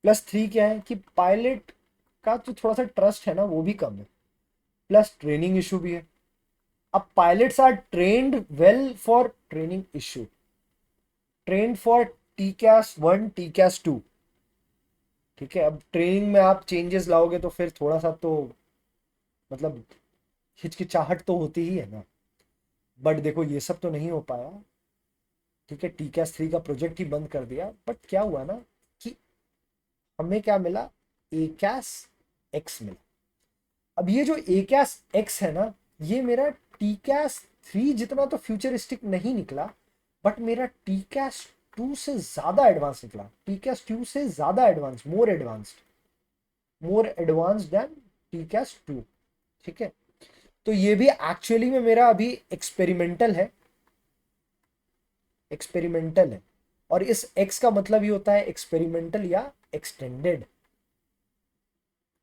+3 क्या है कि पायलट का जो थोड़ा सा ट्रस्ट है ना वो भी कम है, प्लस ट्रेनिंग इशू भी है। अब pilots are trained well for training issue, trained for TCAS 1 TCAS 2। ठीक है, अब ट्रेनिंग में आप चेंजेस लाओगे तो फिर थोड़ा सा तो मतलब हिचकिचाहट तो होती ही है ना। बट देखो ये सब तो नहीं हो पाया। ठीक है, TCAS 3 का प्रोजेक्ट ही बंद कर दिया, बट क्या हुआ ना कि हमें क्या मिला, ACAS-X मिला। अब ये जो ACAS-X है ना, ये मेरा TCAS 3 जितना तो फ्यूचरिस्टिक नहीं निकला, बट मेरा TCAS 2 से ज्यादा एडवांस निकला। TCAS 2 से ज्यादा advance, more advance than TCAS 2। ठीक है, तो ये भी एक्चुअली में मेरा अभी एक्सपेरिमेंटल है। और इस X का मतलब ही होता है एक्सपेरिमेंटल या एक्सटेंडेड।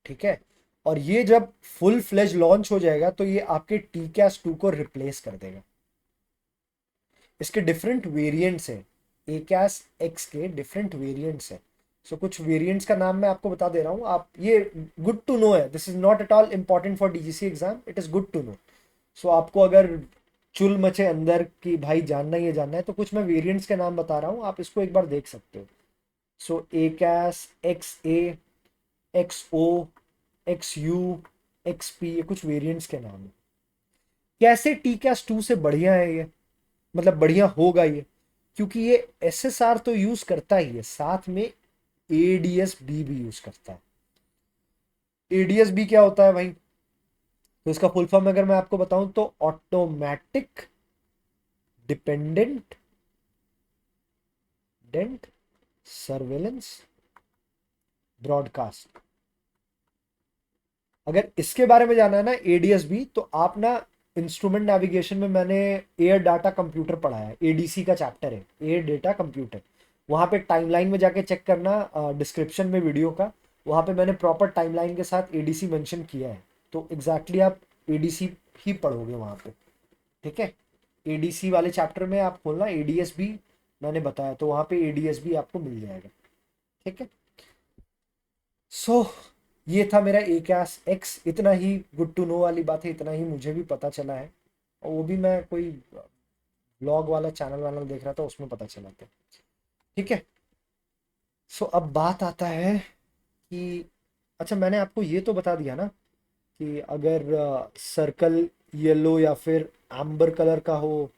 ठीक है, और ये जब फुल फ्लेज लॉन्च हो जाएगा तो ये आपके TCAS 2 को रिप्लेस कर देगा। इसके डिफरेंट वेरिएंट्स हैं, ACAS-X के डिफरेंट वेरिएंट्स हैं। सो कुछ वेरिएंट्स का नाम मैं आपको बता दे रहा हूँ, आप ये गुड टू नो है, this is not at all important for DGC exam, it is good to know. So आपको अगर चुल मचे अंदर की भाई जानना ही है जानना है तो कुछ मैं वेरिएंट्स के नाम बता रहा हूँ, आप इसको एक बार देख सकते हो। सो ACAS-XA, XO, XU, XP, ये कुछ वेरिएंट्स के नाम है। कैसे TCAS 2 से बढ़िया है ये, मतलब बढ़िया होगा ये, क्योंकि ये SSR तो यूज करता ही है, साथ में ADS-B भी यूज करता है। ADS-B क्या होता है भाई, तो इसका फुल फॉर्म अगर मैं आपको बताऊं तो automatic dependent dent surveillance broadcast. अगर इसके बारे में जाना है ना ADS-B, तो आप ना इंस्ट्रूमेंट नेविगेशन में मैंने एयर डाटा कंप्यूटर पढ़ा है, ADC का चैप्टर है एयर डेटा कंप्यूटर। वहां पे टाइमलाइन में जाके चेक करना, डिस्क्रिप्शन में वीडियो का, वहां पे मैंने प्रॉपर टाइमलाइन के साथ ADC मेंशन किया है। तो एग्जैक्टली आप ADC ही पढ़ोगे वहां पे। ठीक है, ADC वाले चैप्टर में आप खोलना ADS-B, मैंने बताया तो वहां पे ADS-B आपको मिल जाएगा। ठीक है, सो ये था मेरा ACAS-X, इतना ही गुड टू नो वाली बात है, इतना ही मुझे भी पता चला है, और वो भी मैं कोई ब्लॉग वाला चैनल वानल देख रहा था उसमें पता चला था। ठीक है, सो अब बात आता है कि अच्छा मैंने आपको ये तो बता दिया ना कि अगर सर्कल येलो या फिर एम्बर कलर का हो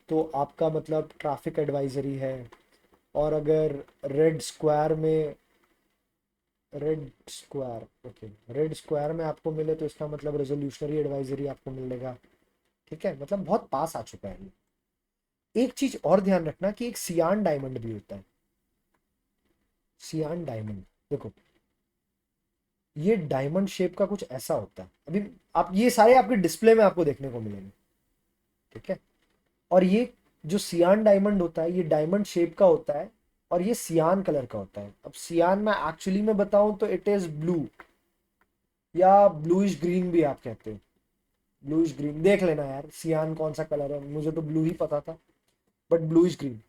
तो आपका मतलब ट्रैफिक एडवाइजरी है, और अगर रेड स्क्वायर में red square okay red square में आपको मिले तो इसका मतलब रेजोल्यूशनरी एडवाइजरी आपको मिलेगा। ठीक है, मतलब बहुत पास आ चुका है ये। एक चीज और ध्यान रखना कि एक सियान डायमंड भी होता है। सियान डायमंड देखो, ये डायमंड शेप का कुछ ऐसा होता है, अभी आप ये सारे आपके डिस्प्ले में आपको देखने को मिलेंगे। ठीक है, और ये जो सियान डायमंड होता है ये डायमंड शेप का होता है, और ये सियान कलर का होता है। अब सियान में एक्चुअली में बताऊं तो इट इज ब्लू, या ब्लूइश ग्रीन भी आप कहते हो। ब्लूइश ग्रीन देख लेना यार, सियान कौन सा कलर है, मुझे तो ब्लू ही पता था, बट ब्लूइश ग्रीन।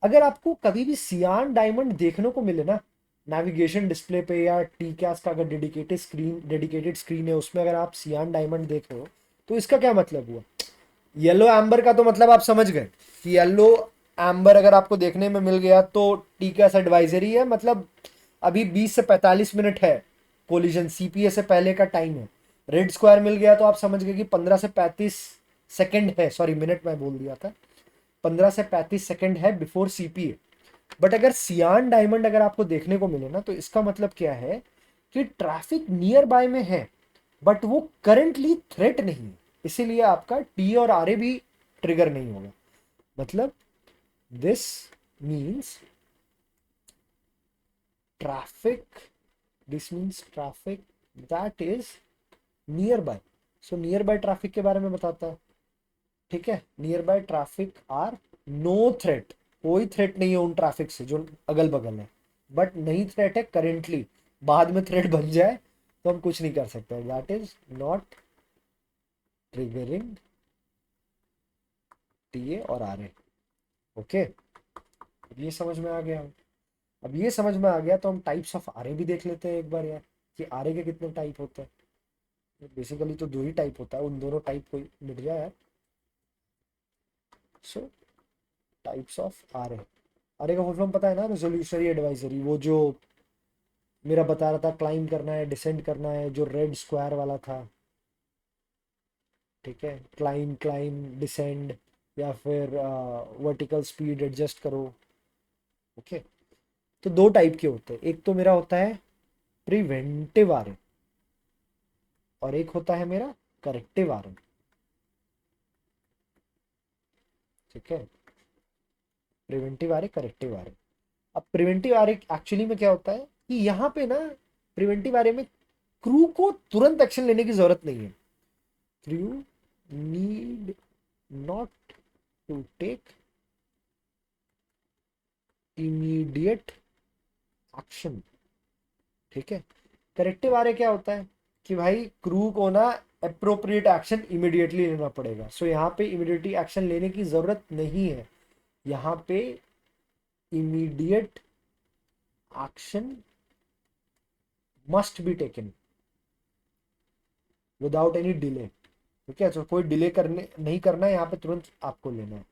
अगर आपको कभी भी सियान डायमंड देखने को मिले ना नेविगेशन डिस्प्ले पे, या TCAS का अगर डेडिकेटेड स्क्रीन है उसमें अगर आप सियान डायमंड देख रहे हो, तो इसका क्या मतलब हुआ। येलो एम्बर का तो मतलब आप समझ गए कि येलो एम्बर अगर आपको देखने में मिल गया तो TCAS एडवाइजरी है, मतलब अभी 20 से 45 मिनट है कोलिजन, CPA से पहले का टाइम है। रेड स्क्वायर मिल गया तो आप समझ गए कि 15 से 35 सेकंड है, सॉरी मिनट मैं बोल दिया था, 15 से 35 सेकंड है बिफोर CPA। बट अगर सियान डायमंड अगर आपको देखने को मिले ना तो इसका मतलब क्या है कि ट्रैफिक नियर बाय में है, बट वो करंटली थ्रेट नहीं है, इसीलिए आपका T और RA भी ट्रिगर नहीं होगा। मतलब this means traffic this means traffic that is nearby. So nearby traffic के बारे में बताता है। ठीक है, nearby traffic are no threat, कोई थ्रेट नहीं है उन ट्रैफिक से जो अगल बगल है। बट नई थ्रेट है करेंटली, बाद में थ्रेट बन जाए तो हम कुछ नहीं कर सकते, that is not triggering TA और आरए। ओके, अब ये समझ में आ गया। अब ये समझ में आ गया तो हम टाइप्स ऑफ आरए भी देख लेते हैं एक बार यार, कि आरए के कितने टाइप होते हैं। बेसिकली तो दो ही टाइप होता है, उन दोनों टाइप को मिट जाए यार। So types of RA, RA का फुल फॉर्म पता है ना, रेजोल्यूशनरी एडवाइजरी, वो जो मेरा बता रहा था क्लाइंब करना है डिसेंड करना है, जो रेड स्क्वायर वाला था। ठीक है, क्लाइंब क्लाइंब डिसेंड, या फिर वर्टिकल स्पीड एडजस्ट करो। ओके, तो दो टाइप के होते हैं, एक तो मेरा होता है प्रिवेंटिव आरए और एक होता है मेरा करेक्टिव आरए। ठीक है, प्रिवेंटिव आरए करेक्टिव आरए। अब प्रिवेंटिव आरए एक्चुअली में क्या होता है कि यहाँ पे ना, प्रिवेंटिव आरए में क्रू को तुरंत एक्शन लेने की जरूरत नहीं है। Crew need not to take immediate action. ठीक है, करेक्टिव आरए क्या होता है कि भाई क्रू को ना अप्रोप्रिएट एक्शन इमीडिएटली लेना पड़ेगा। सो यहाँ पे इमीडिएटली एक्शन लेने की जरूरत नहीं है, यहाँ पे immediate action must be taken without any delay. ठीक है, तो कोई डिले करने नहीं करना है, यहाँ पे तुरंत आपको लेना है।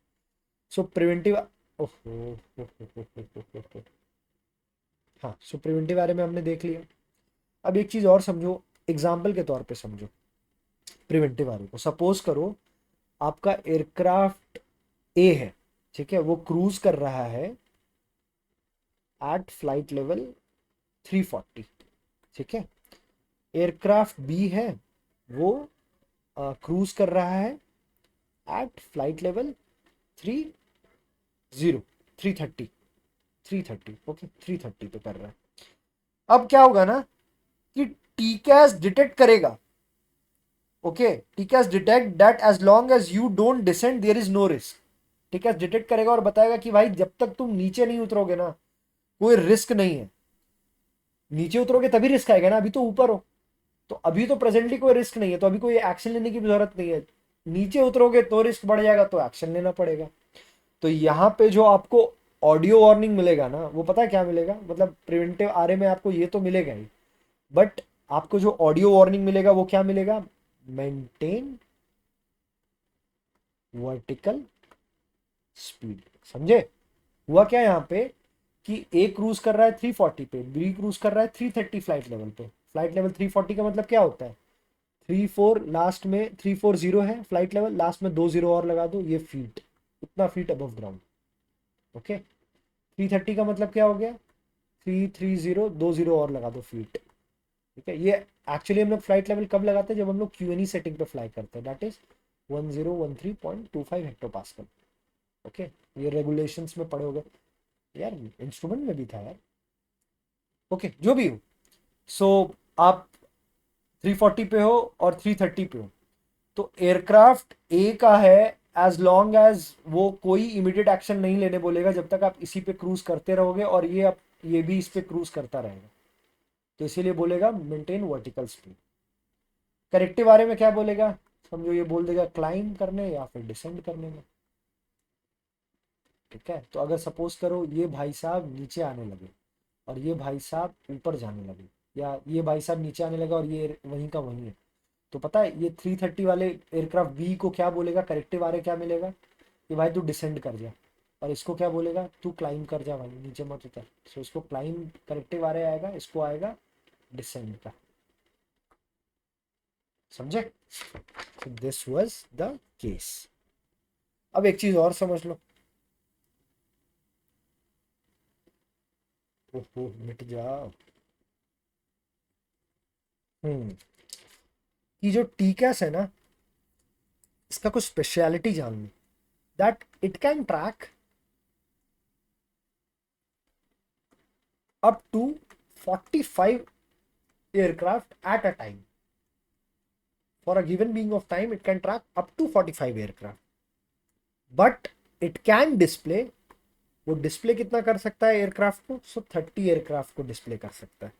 सो प्रिवेंटिव, ओहो, हाँ, सो प्रिवेंटिव बारे में हमने देख लिया। अब एक चीज और समझो, एग्जाम्पल के तौर पे समझो प्रिवेंटिव बारे को। सपोज करो आपका एयरक्राफ्ट ए है, ठीक है, वो क्रूज कर रहा है एट फ्लाइट लेवल 340। ठीक है, एयरक्राफ्ट बी है, वो क्रूज कर रहा है एट फ्लाइट लेवल 30, 330, 330, ओके 330 पे कर रहा है। अब क्या होगा ना कि टीकैस डिटेक्ट करेगा, okay, TCAS detect that as long as you don't descend there is no risk. TCAS detect करेगा और बताएगा कि भाई जब तक तुम नीचे नहीं उतरोगे ना, कोई रिस्क नहीं है। नीचे उतरोगे तभी रिस्क आएगा ना, अभी तो ऊपर हो, तो अभी तो प्रेजेंटली कोई रिस्क नहीं है, तो अभी कोई एक्शन लेने की भी जरूरत नहीं है। नीचे उतरोगे तो रिस्क बढ़ जाएगा, तो एक्शन लेना पड़ेगा। तो यहाँ पे जो आपको ऑडियो वार्निंग मिलेगा ना, वो पता है क्या मिलेगा, मतलब प्रिवेंटिव आरए में आपको ये तो मिलेगा ही, बट आपको जो ऑडियो वार्निंग मिलेगा वो क्या मिलेगा, मेंटेन वर्टिकल स्पीड। समझे हुआ क्या यहाँ पे कि ए क्रूज कर रहा है 340 पे, बी क्रूज कर रहा है 330 फ्लाइट लेवल पे। फ्लाइट लेवल 340 का मतलब क्या होता है, 34 लास्ट में 340 है फ्लाइट लेवल, लास्ट में 2 जीरो और लगा दो, ये फीट, उतना फीट अबव ग्राउंड। ओके, 330 का मतलब क्या हो गया, 330, 2 जीरो और लगा दो फीट। ठीक है, ये एक्चुअली हम लोग फ्लाइट लेवल कब लगाते हैं, जब हम लोग क्यूएनई सेटिंग पे फ्लाई करते हैं, दैट इज 1013.25 हेक्टोपास्कल। ओके, ये रेगुलेशंस में पढ़े होगे यार, इंस्ट्रूमेंट में भी था यार। ओके, जो भी हो, सो आप 340 पे हो और 330 पे हो, तो एयरक्राफ्ट ए का है, एज लॉन्ग एज वो कोई इमीडिएट एक्शन नहीं लेने बोलेगा जब तक आप इसी पे क्रूज करते रहोगे, और ये भी इस पे क्रूज करता रहेगा, तो इसीलिए बोलेगा मेंटेन वर्टिकल स्पीड। करेक्टिव बारे में क्या बोलेगा, समझो ये बोल देगा क्लाइंब करने या फिर डिसेंड करने में। ठीक है, तो अगर सपोज करो ये भाई साहब नीचे आने लगे और ये भाई साहब ऊपर जाने लगे, या ये भाई साहब नीचे आने लगा और ये वहीं का वहीं है, तो पता है ये 330 वाले एयरक्राफ्ट बी को क्या बोलेगा, करेक्टिव आ रहे क्या मिलेगा कि भाई तू डिसेंड कर जा, और इसको क्या बोलेगा, तू क्लाइंब कर जा भाई, नीचे मत उतर। सो इसको क्लाइंब करेक्टिव आ रहे आएगा, इसको आएगा डिसेंड का। समझे, दिस वाज द केस। अब एक चीज और समझ लो, ओहो मिट जाओ। हम्म, कि जो टीकैस है ना, इसका कुछ स्पेशलिटी जान लो, that it can track up to 45 aircraft at a time. For a given being of time, it can track up to 45 aircraft. But it can display वो डिस्प्ले कितना कर सकता है एयरक्राफ्ट को? 30 एयरक्राफ्ट को डिस्प्ले कर सकता है।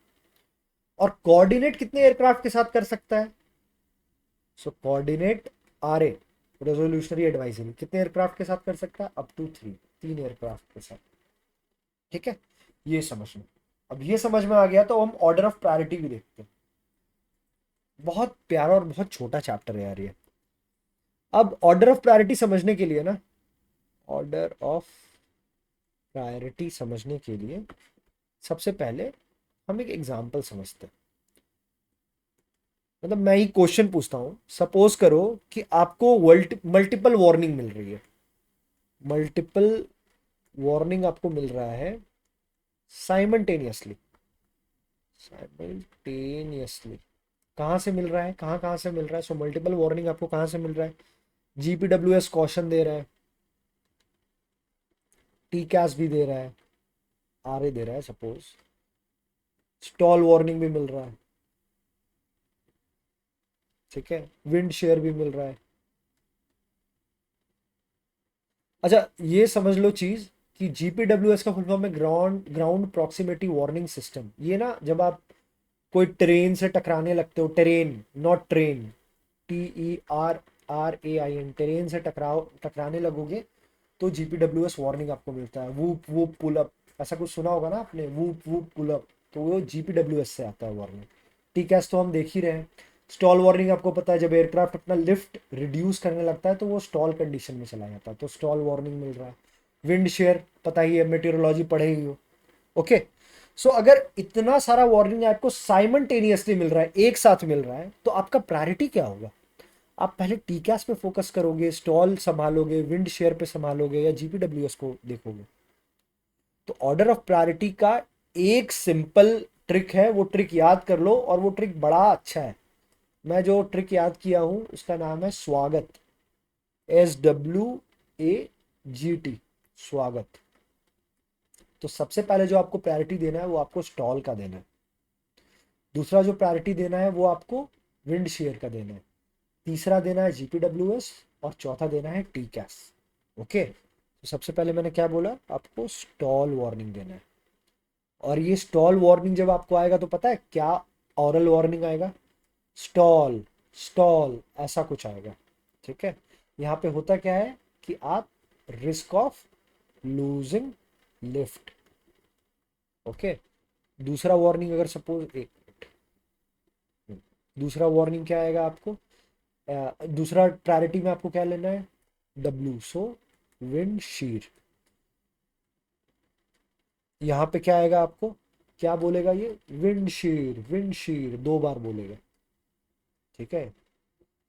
और कोऑर्डिनेट कितने एयरक्राफ्ट के साथ कर सकता है? कोऑर्डिनेट आरए, रेजोल्यूशनरी एडवाइजरी, कितने एयरक्राफ्ट के साथ कर सकता है? अप टू 3 एयरक्राफ्ट के साथ। ठीक है, ये समझ में। अब ये समझ में आ गया तो हम ऑर्डर ऑफ प्रायोरिटी भी देखते हैं। बहुत प्यारा और बहुत छोटा चैप्टर है यार ये। अब ऑर्डर ऑफ प्रायोरिटी समझने के लिए ना, ऑर्डर ऑफ प्रायोरिटी समझने के लिए सबसे पहले हम एक एग्जांपल समझते हैं। मतलब मैं ही क्वेश्चन पूछता हूं, सपोज करो कि आपको मल्टीपल वार्निंग मिल रही है, मल्टीपल वार्निंग आपको मिल रहा है साइमल्टेनियसली। साइमल्टेनियसली कहाँ से मिल रहा है, कहाँ कहाँ से मिल रहा है? मल्टीपल वार्निंग आपको कहाँ से मिल रहा है? जीपीडब्ल्यूएस कॉशन दे रहा है, टी कैस भी दे रहा है, आरए दे रहा है सपोज, स्टॉल वार्निंग भी मिल रहा है, ठीक है, विंड शेयर भी मिल रहा है। अच्छा ये समझ लो चीज कि जीपीडब्ल्यूएस का फुल फॉर्म है ground ground proximity warning system. ये ना जब आप कोई ट्रेन से टकराने लगते हो, train not train, TERRAIN, train से टकराने लगोगे तो जीपीडब्ल्यूएस वार्निंग आपको मिलता है। वूप वूप पुल अप, ऐसा कुछ सुना होगा ना आपने, वूप वूप पुल अप, तो वो जीपीडब्ल्यूएस से आता है वार्निंग। टीकैस तो हम देख ही रहे हैं। स्टॉल वार्निंग आपको पता है, जब एयरक्राफ्ट अपना लिफ्ट रिड्यूस करने लगता है तो वो स्टॉल कंडीशन में चला जाता है, तो स्टॉल वार्निंग मिल रहा है। विंड शेयर पता ही है, मेटेरोलॉजी पढ़े ही हो। ओके, सो अगर इतना सारा वार्निंग आपको साइमल्टेनियसली मिल रहा है, एक साथ मिल रहा है, तो आपका प्रायोरिटी क्या होगा? आप पहले टीकैस पे फोकस करोगे, स्टॉल संभालोगे, विंड शेयर पे संभालोगे, या जीपीडब्ल्यूएस को देखोगे? तो ऑर्डर ऑफ प्रायोरिटी का एक सिंपल ट्रिक है, वो ट्रिक याद कर लो, और वो ट्रिक बड़ा अच्छा है। मैं जो ट्रिक याद किया हूं उसका नाम है स्वागत, SWAGT, स्वागत। तो सबसे पहले जो आपको प्रायोरिटी देना है वो आपको स्टॉल का देना है। दूसरा जो प्रायोरिटी देना है वो आपको विंड शेयर का देना है। तीसरा देना है जीपीडब्ल्यूएस, और चौथा देना है टीकैस। ओके, तो सबसे पहले मैंने क्या बोला, आपको स्टॉल वार्निंग देना है। और ये स्टॉल वार्निंग जब आपको आएगा तो पता है क्या ऑरल वार्निंग आएगा? स्टॉल, स्टॉल ऐसा कुछ आएगा। ठीक है, यहाँ पे होता क्या है कि आप risk of losing lift. Okay, दूसरा वार्निंग अगर सपोज एक, दूसरा वार्निंग क्या आएगा आपको? दूसरा प्रायोरिटी में आपको क्या लेना है? डब्ल्यू, सो विंड शीर। यहाँ पे क्या आएगा आपको, क्या बोलेगा ये? विंड शीर, विंड शीर 2 बार बोलेगा। ठीक है,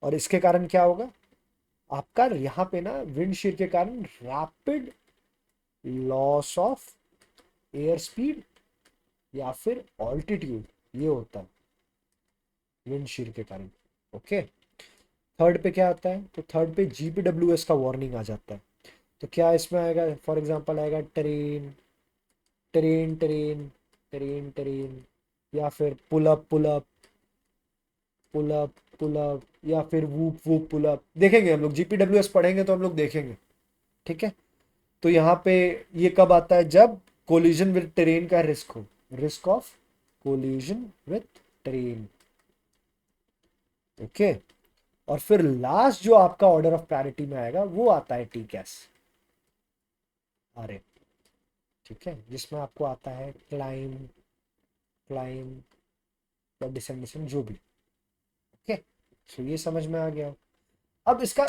और इसके कारण क्या होगा आपका? यहाँ पे ना विंड शीर के कारण rapid loss of air speed या फिर ऑल्टीट्यूड, ये होता है विंड शीर के कारण। ओके, थर्ड पे क्या आता है? तो थर्ड पे जीपीडब्ल्यूएस का वार्निंग आ जाता है। तो क्या इसमें आएगा? फॉर एग्जांपल आएगा terrain, terrain terrain, terrain terrain, या फिर pull up pull up, pull up pull up, या फिर वूप वूप पुल अप। देखेंगे हम लोग, जीपीडब्ल्यूएस पढ़ेंगे तो हम लोग देखेंगे। ठीक है, तो यहाँ पे ये कब आता है? जब कोलिजन विद ट्रेन का रिस्क हो, risk of collision with train. Okay, और फिर लास्ट जो आपका ऑर्डर ऑफ प्रायोरिटी में आएगा वो आता है टीकैस, अरे ठीक है, जिसमें आपको आता है क्लाइम, क्लाइम या डिसेंडेशन जो भी। ओके, सो ये समझ में आ गया। अब इसका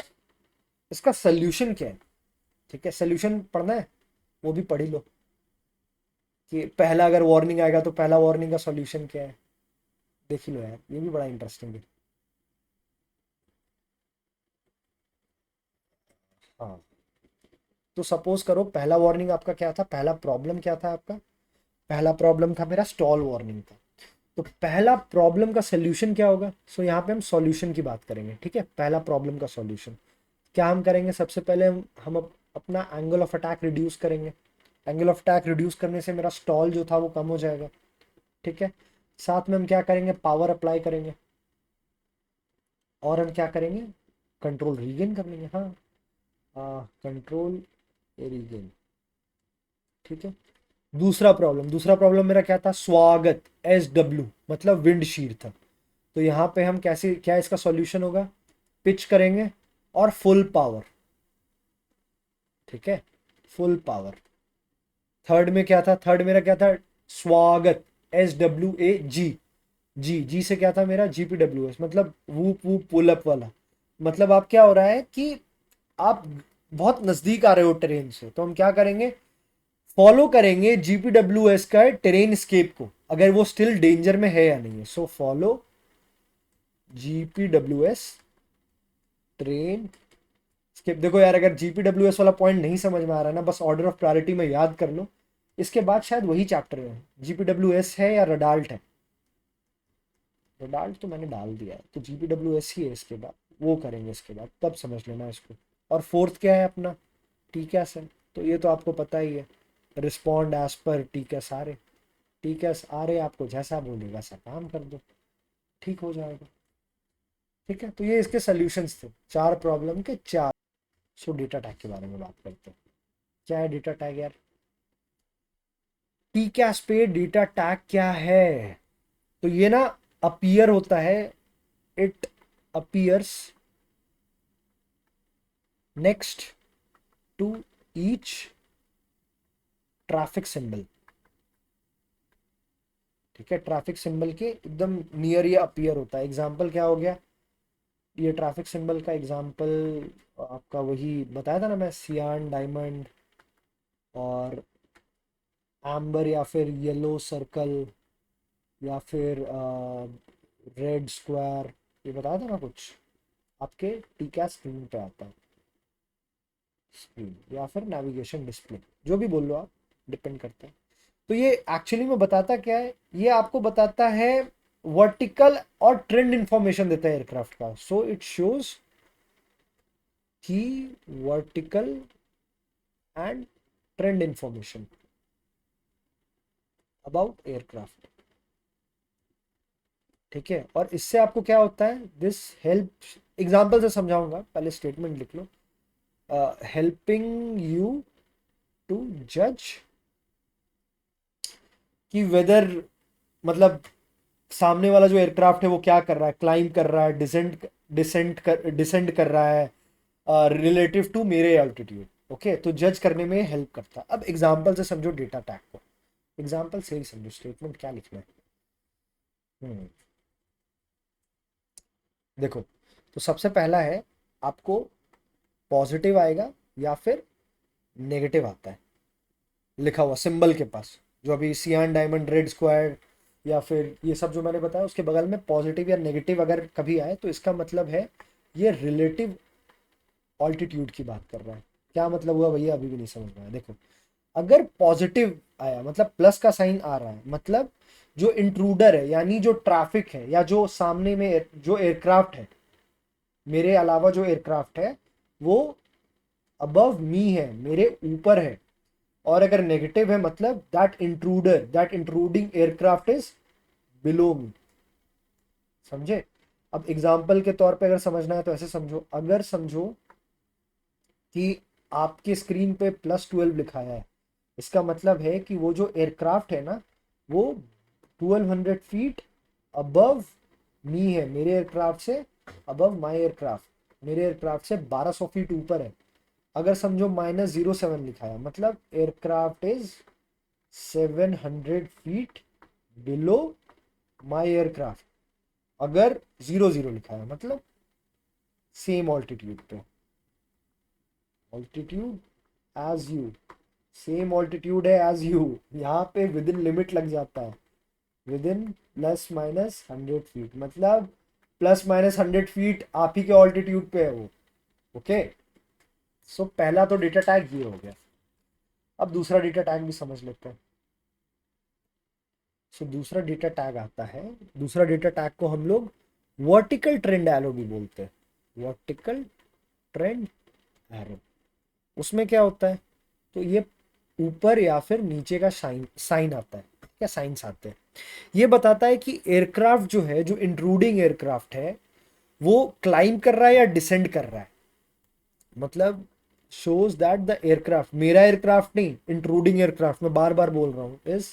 इसका सोल्यूशन क्या है? ठीक है, सोल्यूशन पढ़ना है, वो भी पढ़ ही लो कि पहला अगर वार्निंग आएगा तो पहला वार्निंग का सॉल्यूशन क्या है, देख ही लो यार, ये भी बड़ा इंटरेस्टिंग है। हाँ, तो सपोज करो पहला वार्निंग आपका क्या था, पहला प्रॉब्लम क्या था आपका? पहला प्रॉब्लम था मेरा स्टॉल वार्निंग था। तो पहला प्रॉब्लम का सोल्यूशन क्या होगा? सो यहाँ पे हम सॉल्यूशन की बात करेंगे। ठीक है, पहला प्रॉब्लम का सॉल्यूशन क्या हम करेंगे? सबसे पहले हम अपना एंगल ऑफ अटैक रिड्यूस करेंगे। एंगल ऑफ अटैक रिड्यूस करने से मेरा स्टॉल जो था वो कम हो जाएगा। ठीक है, साथ में हम क्या करेंगे? पावर अप्लाई करेंगे, और हम क्या करेंगे? कंट्रोल रीगेन कर लेंगे। हाँ, कंट्रोल रीगेन। ठीक है। दूसरा प्रॉब्लम मेरा क्या था, स्वागत, SW मतलब विंड शीर था। तो यहाँ पे हम कैसे, क्या इसका सॉल्यूशन होगा, पिच करेंगे और फुल पावर, ठीक है, फुल पावर। थर्ड में क्या था, थर्ड मेरा क्या था, स्वागत, SWAG, जी से क्या था मेरा, GPWS मतलब वूप वूप पुल अप वाला। मतलब आप क्या हो रहा है कि आप बहुत नजदीक आ रहे हो ट्रेन से, तो हम क्या करेंगे, फॉलो करेंगे GPWS का टेरेन स्केप को, अगर वो स्टिल डेंजर में है या नहीं है। So follow GPWS terrain escape. देखो यार, अगर GPWS वाला पॉइंट नहीं समझ में आ रहा है ना, बस ऑर्डर ऑफ प्रायोरिटी में याद कर लो। इसके बाद शायद वही चैप्टर में GPWS है या रडाल्ट है। रडाल्ट तो मैंने डाल दिया है, तो GPWS ही है इसके बाद, वो करेंगे इसके बाद, तब समझ लेना इसको। और फोर्थ क्या है अपना, टीकैस है। तो ये तो आपको पता ही है, रिस्पॉन्ड एज पर टीकैस आ रहे, टीकैस आ रहे, आपको जैसा बोलेगा वैसा काम कर दो, ठीक हो जाएगा। ठीक है, तो ये इसके सॉल्यूशंस थे, चार प्रॉब्लम के चार। सो डेटा टैग के बारे में बात करते हैं। क्या है डेटा टैग यार, टीकैस पे डेटा टैग क्या है। तो ये ना अपीयर होता है, it appears next to each traffic symbol. ठीक है, ट्रैफिक सिंबल के एकदम नियर ये अपीयर होता है। एग्जाम्पल क्या हो गया, ये ट्रैफिक सिंबल का एग्जाम्पल आपका वही बताया था ना मैं, सियान डायमंड और एम्बर या फिर येलो सर्कल या फिर रेड स्क्वायर, ये बताया था ना कुछ, आपके टीकैस स्क्रीन पे आता है, स्क्रीन या फिर नेविगेशन डिस्प्ले, जो भी बोल लो आप, डिपेंड करता है। तो ये एक्चुअली में बताता क्या है, ये आपको बताता है वर्टिकल और ट्रेंड इंफॉर्मेशन देता है एयरक्राफ्ट का। सो इट शोज की vertical and trend information about aircraft. ठीक है, और इससे आपको क्या होता है, दिस हेल्प, एग्जाम्पल से समझाऊंगा, पहले स्टेटमेंट लिख लो। हेल्पिंग यू टू जज कि वेदर, मतलब सामने वाला जो एयरक्राफ्ट है वो क्या कर रहा है, क्लाइंब कर रहा है, डिसेंड कर रहा है रिलेटिव टू मेरे अल्टीट्यूड। ओके, तो जज करने में हेल्प करता है। अब एग्जाम्पल से समझो डेटा टैग को, एग्जाम्पल से ही समझो, स्टेटमेंट क्या लिखना है। देखो, तो सबसे पहला है, आपको पॉजिटिव आएगा या फिर नेगेटिव आता है लिखा हुआ सिंबल के पास, जो अभी सियान डायमंड रेड स्क्वायर या फिर ये सब जो मैंने बताया, उसके बगल में पॉजिटिव या नेगेटिव अगर कभी आए तो इसका मतलब है ये रिलेटिव ऑल्टीट्यूड की बात कर रहा है। क्या मतलब हुआ भैया, अभी भी नहीं समझ में आया। देखो, अगर पॉजिटिव आया मतलब प्लस का साइन आ रहा है, मतलब जो इंट्रूडर है यानी जो ट्रैफिक है या जो सामने में जो एयरक्राफ्ट है, मेरे अलावा जो एयरक्राफ्ट है वो अबव मी है, मेरे ऊपर है। और अगर नेगेटिव है मतलब that intruding aircraft is below मी। समझे। अब एग्जाम्पल के तौर पे अगर समझना है तो ऐसे समझो, अगर समझो कि आपके स्क्रीन पे +12 लिखाया है, इसका मतलब है कि वो जो एयरक्राफ्ट है ना, वो 1200 फीट अबव मी है, मेरे एयरक्राफ्ट से अबव माई एयरक्राफ्ट, मेरे एयरक्राफ्ट से 1200 फीट ऊपर है। अगर समझो -07 लिखा है, मतलब aircraft is 700 feet below my aircraft. अगर 00 लिखा है मतलब सेम ऑल्टीट्यूड पे, altitude as you, same altitude है एज यू, यहाँ पे विद इन लिमिट लग जाता है, विद इन +-100 फीट, मतलब +-100 फीट आप ही के ऑल्टीट्यूड पे है वो। ओके, सो पहला तो डेटा टैग ये हो गया। अब दूसरा डेटा टैग भी समझ लेते हैं। सो दूसरा डेटा टैग आता है, दूसरा डेटा टैग को हम लोग वर्टिकल ट्रेंड एरो भी बोलते हैं, वर्टिकल ट्रेंड एरो। उसमें क्या होता है, तो ये ऊपर या फिर नीचे का साइन साइन आता है, क्या साइंस आते हैं। ये बताता है कि एयरक्राफ्ट जो है, जो इंट्रूडिंग एयरक्राफ्ट है, वो क्लाइंब कर रहा है या डिसेंड कर रहा है। मतलब shows that the aircraft, मेरा एयरक्राफ्ट नहीं, इंट्रूडिंग एयरक्राफ्ट, मैं बार बार बोल रहा हूँ, is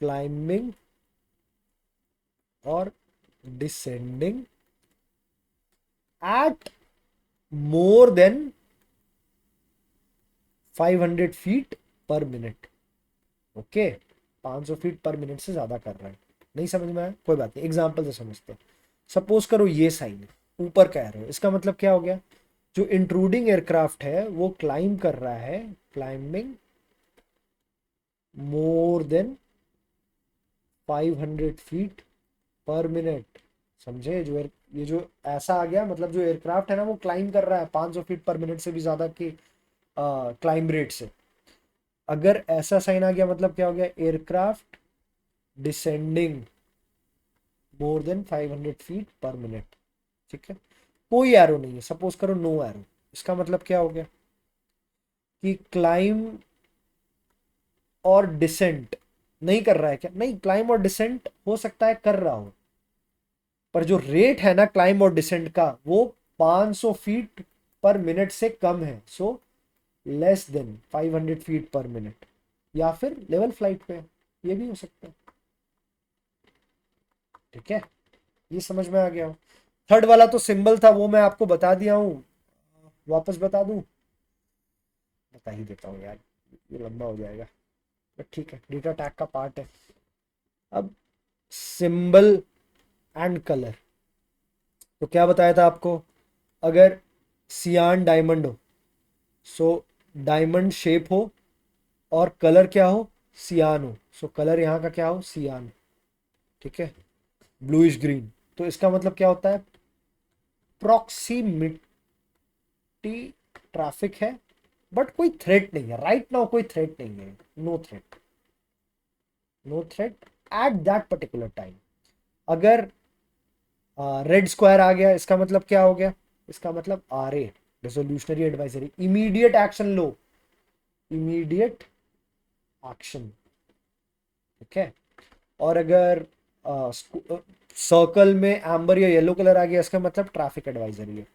climbing or descending at more than 500 feet per minute. Okay, 500 feet per minute से ज्यादा कर रहा है। नहीं समझ में आया, कोई बात नहीं, एग्जाम्पल से समझते हैं। सपोज करो ये साइन है, ऊपर कह रहे हो, इसका मतलब क्या हो गया, जो इंट्रूडिंग एयरक्राफ्ट है वो क्लाइंब कर रहा है, climbing more than 500 feet per minute. समझे, जो ये जो ऐसा आ गया, मतलब जो एयरक्राफ्ट है ना वो क्लाइंब कर रहा है 500 फीट पर मिनट से भी ज्यादा की क्लाइंब रेट से। अगर ऐसा साइन आ गया मतलब क्या हो गया, aircraft descending more than 500 feet per minute. ठीक है, कोई एरो नहीं है, सपोज करो नो एरो, इसका मतलब क्या हो गया कि क्लाइंब और डिसेंट नहीं कर रहा है क्या, नहीं, क्लाइंब और डिसेंट हो सकता है कर रहा हो, पर जो रेट है ना क्लाइंब और डिसेंट का वो 500 फीट पर मिनट से कम है, so less than 500 feet per minute, या फिर लेवल फ्लाइट पे, ये भी हो सकता है। ठीक है, ये समझ में आ गया हो। थर्ड वाला तो सिंबल था, वो मैं आपको बता दिया हूँ, वापस बता दूं, बता ही देता हूँ यार, ये लंबा हो जाएगा, बट ठीक है, डेटा टैग का पार्ट है। अब सिंबल एंड कलर, तो क्या बताया था आपको, अगर सियान डायमंड हो, सो डायमंड शेप हो और कलर क्या हो, सियान हो, सो कलर यहाँ का क्या हो, सियान। ठीक है, ब्लूइश ग्रीन, तो इसका मतलब क्या होता है, प्रॉक्सिमिटी ट्रैफिक है, बट कोई थ्रेट नहीं है राइट नाउ, कोई थ्रेट नहीं है, no threat, no threat at that particular time. अगर रेड स्क्वायर आ गया, इसका मतलब क्या हो गया, इसका मतलब RA, resolutionary advisory, immediate action लो, इमीडिएट एक्शन। ठीक है, और अगर सर्कल में एम्बर या येलो कलर आ गया, इसका मतलब ट्रैफिक एडवाइजरी है।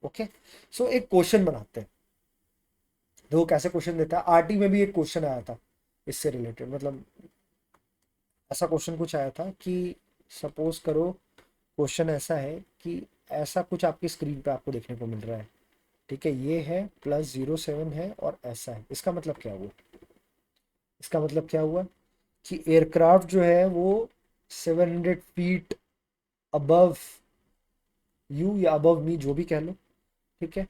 ओके, सो एक क्वेश्चन बनाते हैं, देखो कैसे क्वेश्चन देता है। आरटी में भी एक क्वेश्चन आया था इससे रिलेटेड, मतलब ऐसा क्वेश्चन कुछ आया था कि सपोज करो क्वेश्चन ऐसा है कि ऐसा कुछ आपकी स्क्रीन पे आपको देखने को मिल रहा है। ठीक है, ये है +07 है और ऐसा है, इसका मतलब क्या हुआ, इसका मतलब क्या हुआ कि एयरक्राफ्ट जो है वो 700 फीट अबव यू या अबव मी, जो भी कह लो। ठीक है,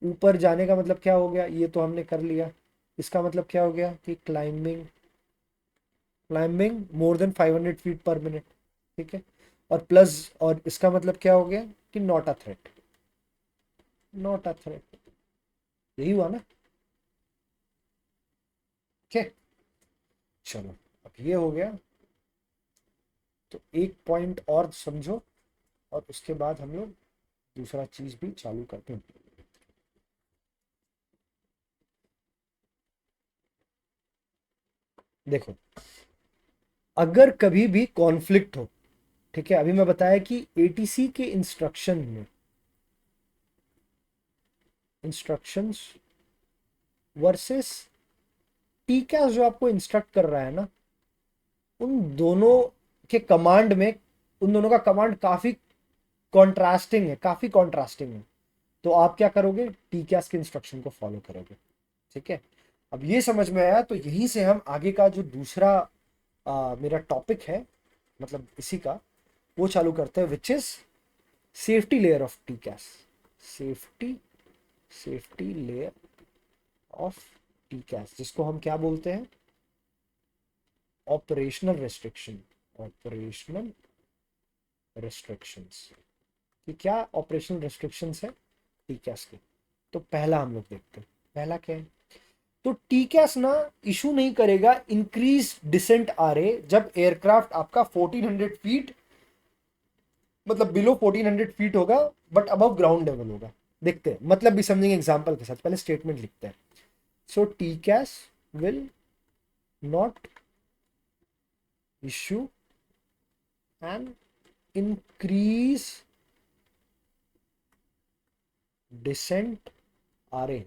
ऊपर जाने का मतलब क्या हो गया, ये तो हमने कर लिया, इसका मतलब क्या हो गया कि climbing, climbing more than 500 feet per minute. ठीक है, और प्लस, और इसका मतलब क्या हो गया कि not a threat, not a threat, यही हुआ ना। ठीक है, चलो, अब ये हो गया, तो एक पॉइंट और समझो, और उसके बाद हम लोग दूसरा चीज भी चालू करते हैं। देखो, अगर कभी भी कॉन्फ्लिक्ट हो, ठीक है, अभी मैं बताया कि ATC के इंस्ट्रक्शन में, इंस्ट्रक्शंस वर्सेस टीकैस जो आपको इंस्ट्रक्ट कर रहा है ना, उन दोनों के कमांड में, उन दोनों का कमांड काफी कॉन्ट्रास्टिंग है, काफी कॉन्ट्रास्टिंग है, तो आप क्या करोगे, टीकैस के इंस्ट्रक्शन को फॉलो करोगे। ठीक है, अब ये समझ में आया, तो यहीं से हम आगे का जो दूसरा मेरा टॉपिक है, मतलब इसी का, वो चालू करते हैं, which is safety layer of TCAS, safety, safety layer of TCAS, जिसको हम क्या बोलते हैं, ऑपरेशनल रेस्ट्रिक्शन, ऑपरेशनल रेस्ट्रिक्शंस। कि क्या ऑपरेशनल रेस्ट्रिक्शंस है टीकैस के, तो पहला हम लोग देखते हैं, पहला क्या है, तो टीकैस ना इशू नहीं करेगा इंक्रीज डिसेंट RA जब एयरक्राफ्ट आपका 1400 फीट, मतलब बिलो 1400 फीट होगा, बट अबव ग्राउंड लेवल होगा। देखते हैं, मतलब भी समझेंगे एग्जांपल के साथ, पहले स्टेटमेंट लिखते हैं। So TCAS will not issue an increase descent RA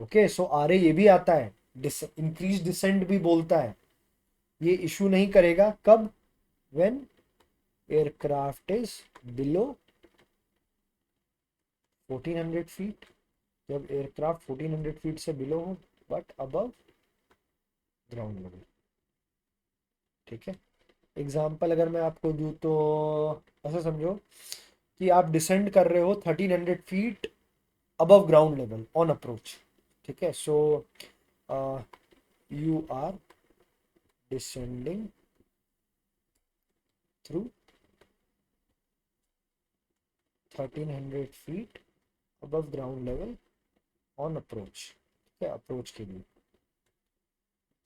okay, so RA ये भी आता है, इंक्रीज डिसेंट भी बोलता है, ये इशू नहीं करेगा कब, when aircraft is below 1400 feet, जब एयरक्राफ्ट 1400 फीट से बिलो हो बट अबव ग्राउंड लेवल। ठीक है, एग्जाम्पल अगर मैं आपको दूं तो ऐसा समझो कि आप डिसेंड कर रहे हो 1300 feet above ground level on approach. ठीक है, so you are descending through 1300 feet above ground level on approach. ठीक है, अप्रोच के लिए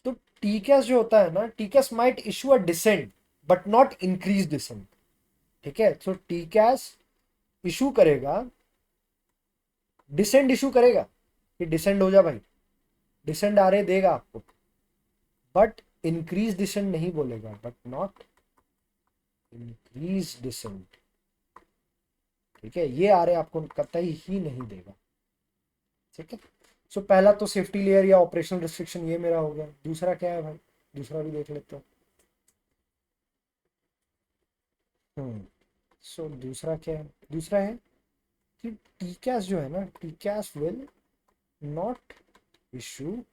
तो टीकेएस जो होता है ना, TCAS might issue a descent but not increase descent. ठीक है, तो टीकेएस इशू करेगा, डिसेंट इशू करेगा कि डिसेंड हो जा भाई, डिसेंड आ रहे देगा आपको, बट इंक्रीज डिसेंट नहीं बोलेगा, बट नॉट इंक्रीज डिसेंट। ठीक है, ये आ रहे आपको कतई ही नहीं देगा। ठीक है, सो पहला तो सेफ्टी लेयर या ऑपरेशनल रिस्ट्रिक्शन ये मेरा हो गया। दूसरा क्या है भाई, दूसरा भी देख लेते हैं। सो दूसरा क्या है, दूसरा है कि टीकैस जो है ना, TCAS will not issue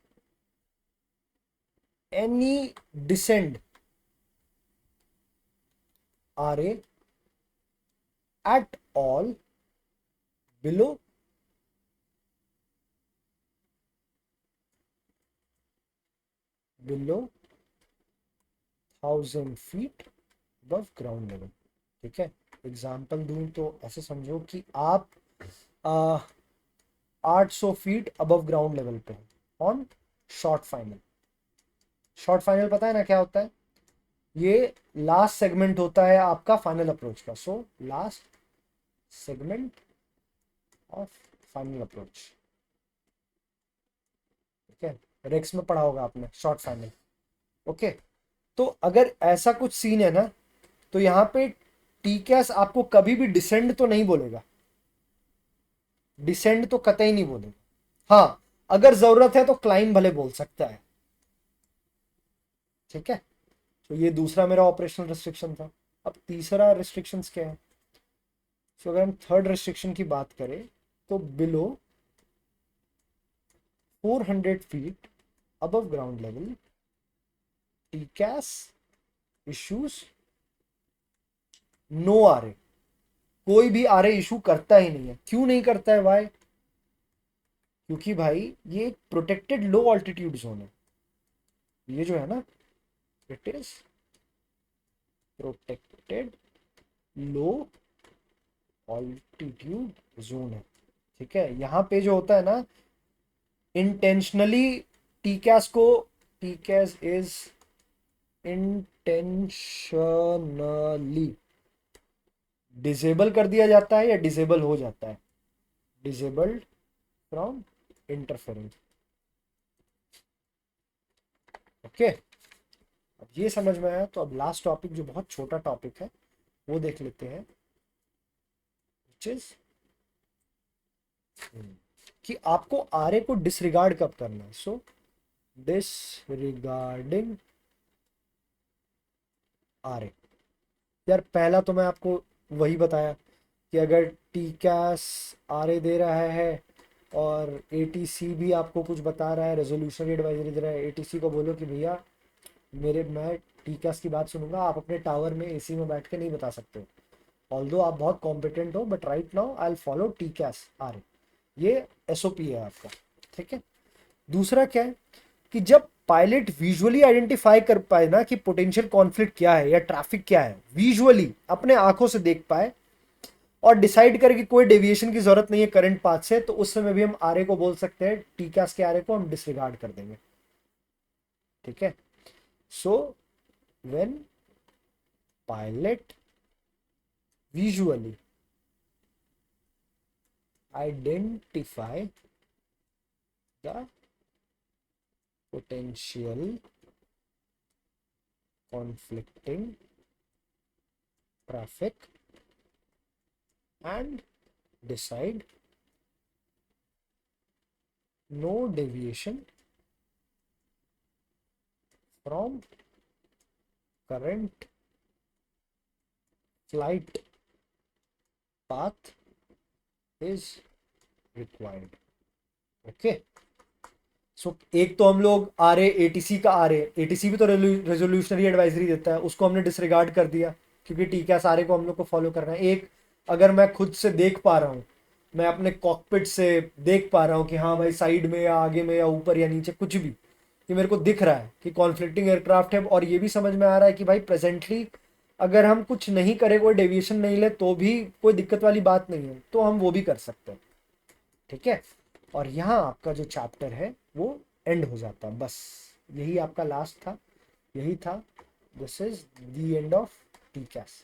any descend RA at all below below 1000 feet above ground level. ठीक है, एग्जाम्पल दूं तो ऐसे समझो कि आप 800 फीट अबव ग्राउंड लेवल पे on short final. Short final पता है ना क्या होता है, ये लास्ट सेगमेंट होता है आपका फाइनल अप्रोच का। So last segment of final approach. ठीक है, रेक्स में पढ़ा होगा आपने शॉर्ट फाइनल। ओके, तो अगर ऐसा कुछ सीन है ना, तो यहाँ पे टीकैस आपको कभी भी डिसेंड तो नहीं बोलेगा, डिसेंड तो कतई नहीं बोलेगा। हाँ, अगर जरूरत है तो क्लाइम भले बोल सकता है। ठीक है, तो ये दूसरा मेरा ऑपरेशनल रिस्ट्रिक्शन था। अब तीसरा रिस्ट्रिक्शंस क्या है, तो अगर हम थर्ड रिस्ट्रिक्शन की बात करें तो below 400 feet above ground level TCAS issues no RA. कोई भी आरए इशू करता ही नहीं है। क्यों नहीं करता है, वाई? क्योंकि भाई ये एक प्रोटेक्टेड लो ऑल्टीट्यूड जोन है। ये जो है ना, it is protected low altitude zone है। ठीक है, यहां पे जो होता है ना, इंटेंशनली टीकैस को, टीकैस इज इंटेंशनली डिसेबल कर दिया जाता है या डिसेबल हो जाता है, डिसेबल्ड फ्रॉम इंटरफेरेंस। ओके, अब ये समझ में आया, तो अब लास्ट टॉपिक जो बहुत छोटा टॉपिक है वो देख लेते हैं, विच इज कि आपको आरए को डिसरिगार्ड कब करना है। सो डिसरिगार्डिंग आरए। यार पहला तो मैं आपको वही बताया कि अगर टीकैस आरए दे रहा है और एटीसी भी आपको कुछ बता रहा है, रेजोल्यूशनरी एडवाइजरी दे रहा है, एटीसी को बोलो कि भैया मैं टीकैस की बात सुनूंगा, आप अपने टावर में एसी में बैठ के नहीं बता सकते हो, ऑल्दो आप बहुत कॉम्पिटेंट हो, but right now I will follow TCAS RA. ये एसओपी है आपका। ठीक है, दूसरा क्या है कि जब पायलट विजुअली आइडेंटिफाई कर पाए ना कि पोटेंशियल कॉन्फ्लिक्ट क्या है या ट्रैफिक क्या है, विजुअली अपने आंखों से देख पाए और डिसाइड करे कि कोई डेविएशन की जरूरत नहीं है करंट पाथ से, तो उस समय भी हम आरए को बोल सकते हैं, टीकैस के आरए को हम डिसरिगार्ड कर देंगे। ठीक है, so when pilot visually identify the potential conflicting traffic and decide no deviation from current flight path is required. Okay, so एक तो हम लोग आ रहे एटीसी का आ रहे, एटीसी भी तो रेजोल्यूशनरी एडवाइजरी देता है, उसको हमने डिसरिगार्ड कर दिया क्योंकि ठीक है सारे को हम लोग को फॉलो करना है। एक, अगर मैं खुद से देख पा रहा हूँ, मैं अपने कॉकपिट से देख पा रहा हूँ कि हाँ भाई साइड में या आगे में या ऊपर या नीचे कुछ भी, कि मेरे को दिख रहा है कि कॉन्फ्लिक्टिंग एयरक्राफ्ट है, और ये भी समझ में आ रहा है कि भाई प्रेजेंटली अगर हम कुछ नहीं करें, कोई डेविएशन नहीं ले तो भी कोई दिक्कत वाली बात नहीं है, तो हम वो भी कर सकते हैं। ठीक है, और यहाँ आपका जो चैप्टर है वो एंड हो जाता है, बस यही आपका लास्ट था, यही था। This is the end of T cash.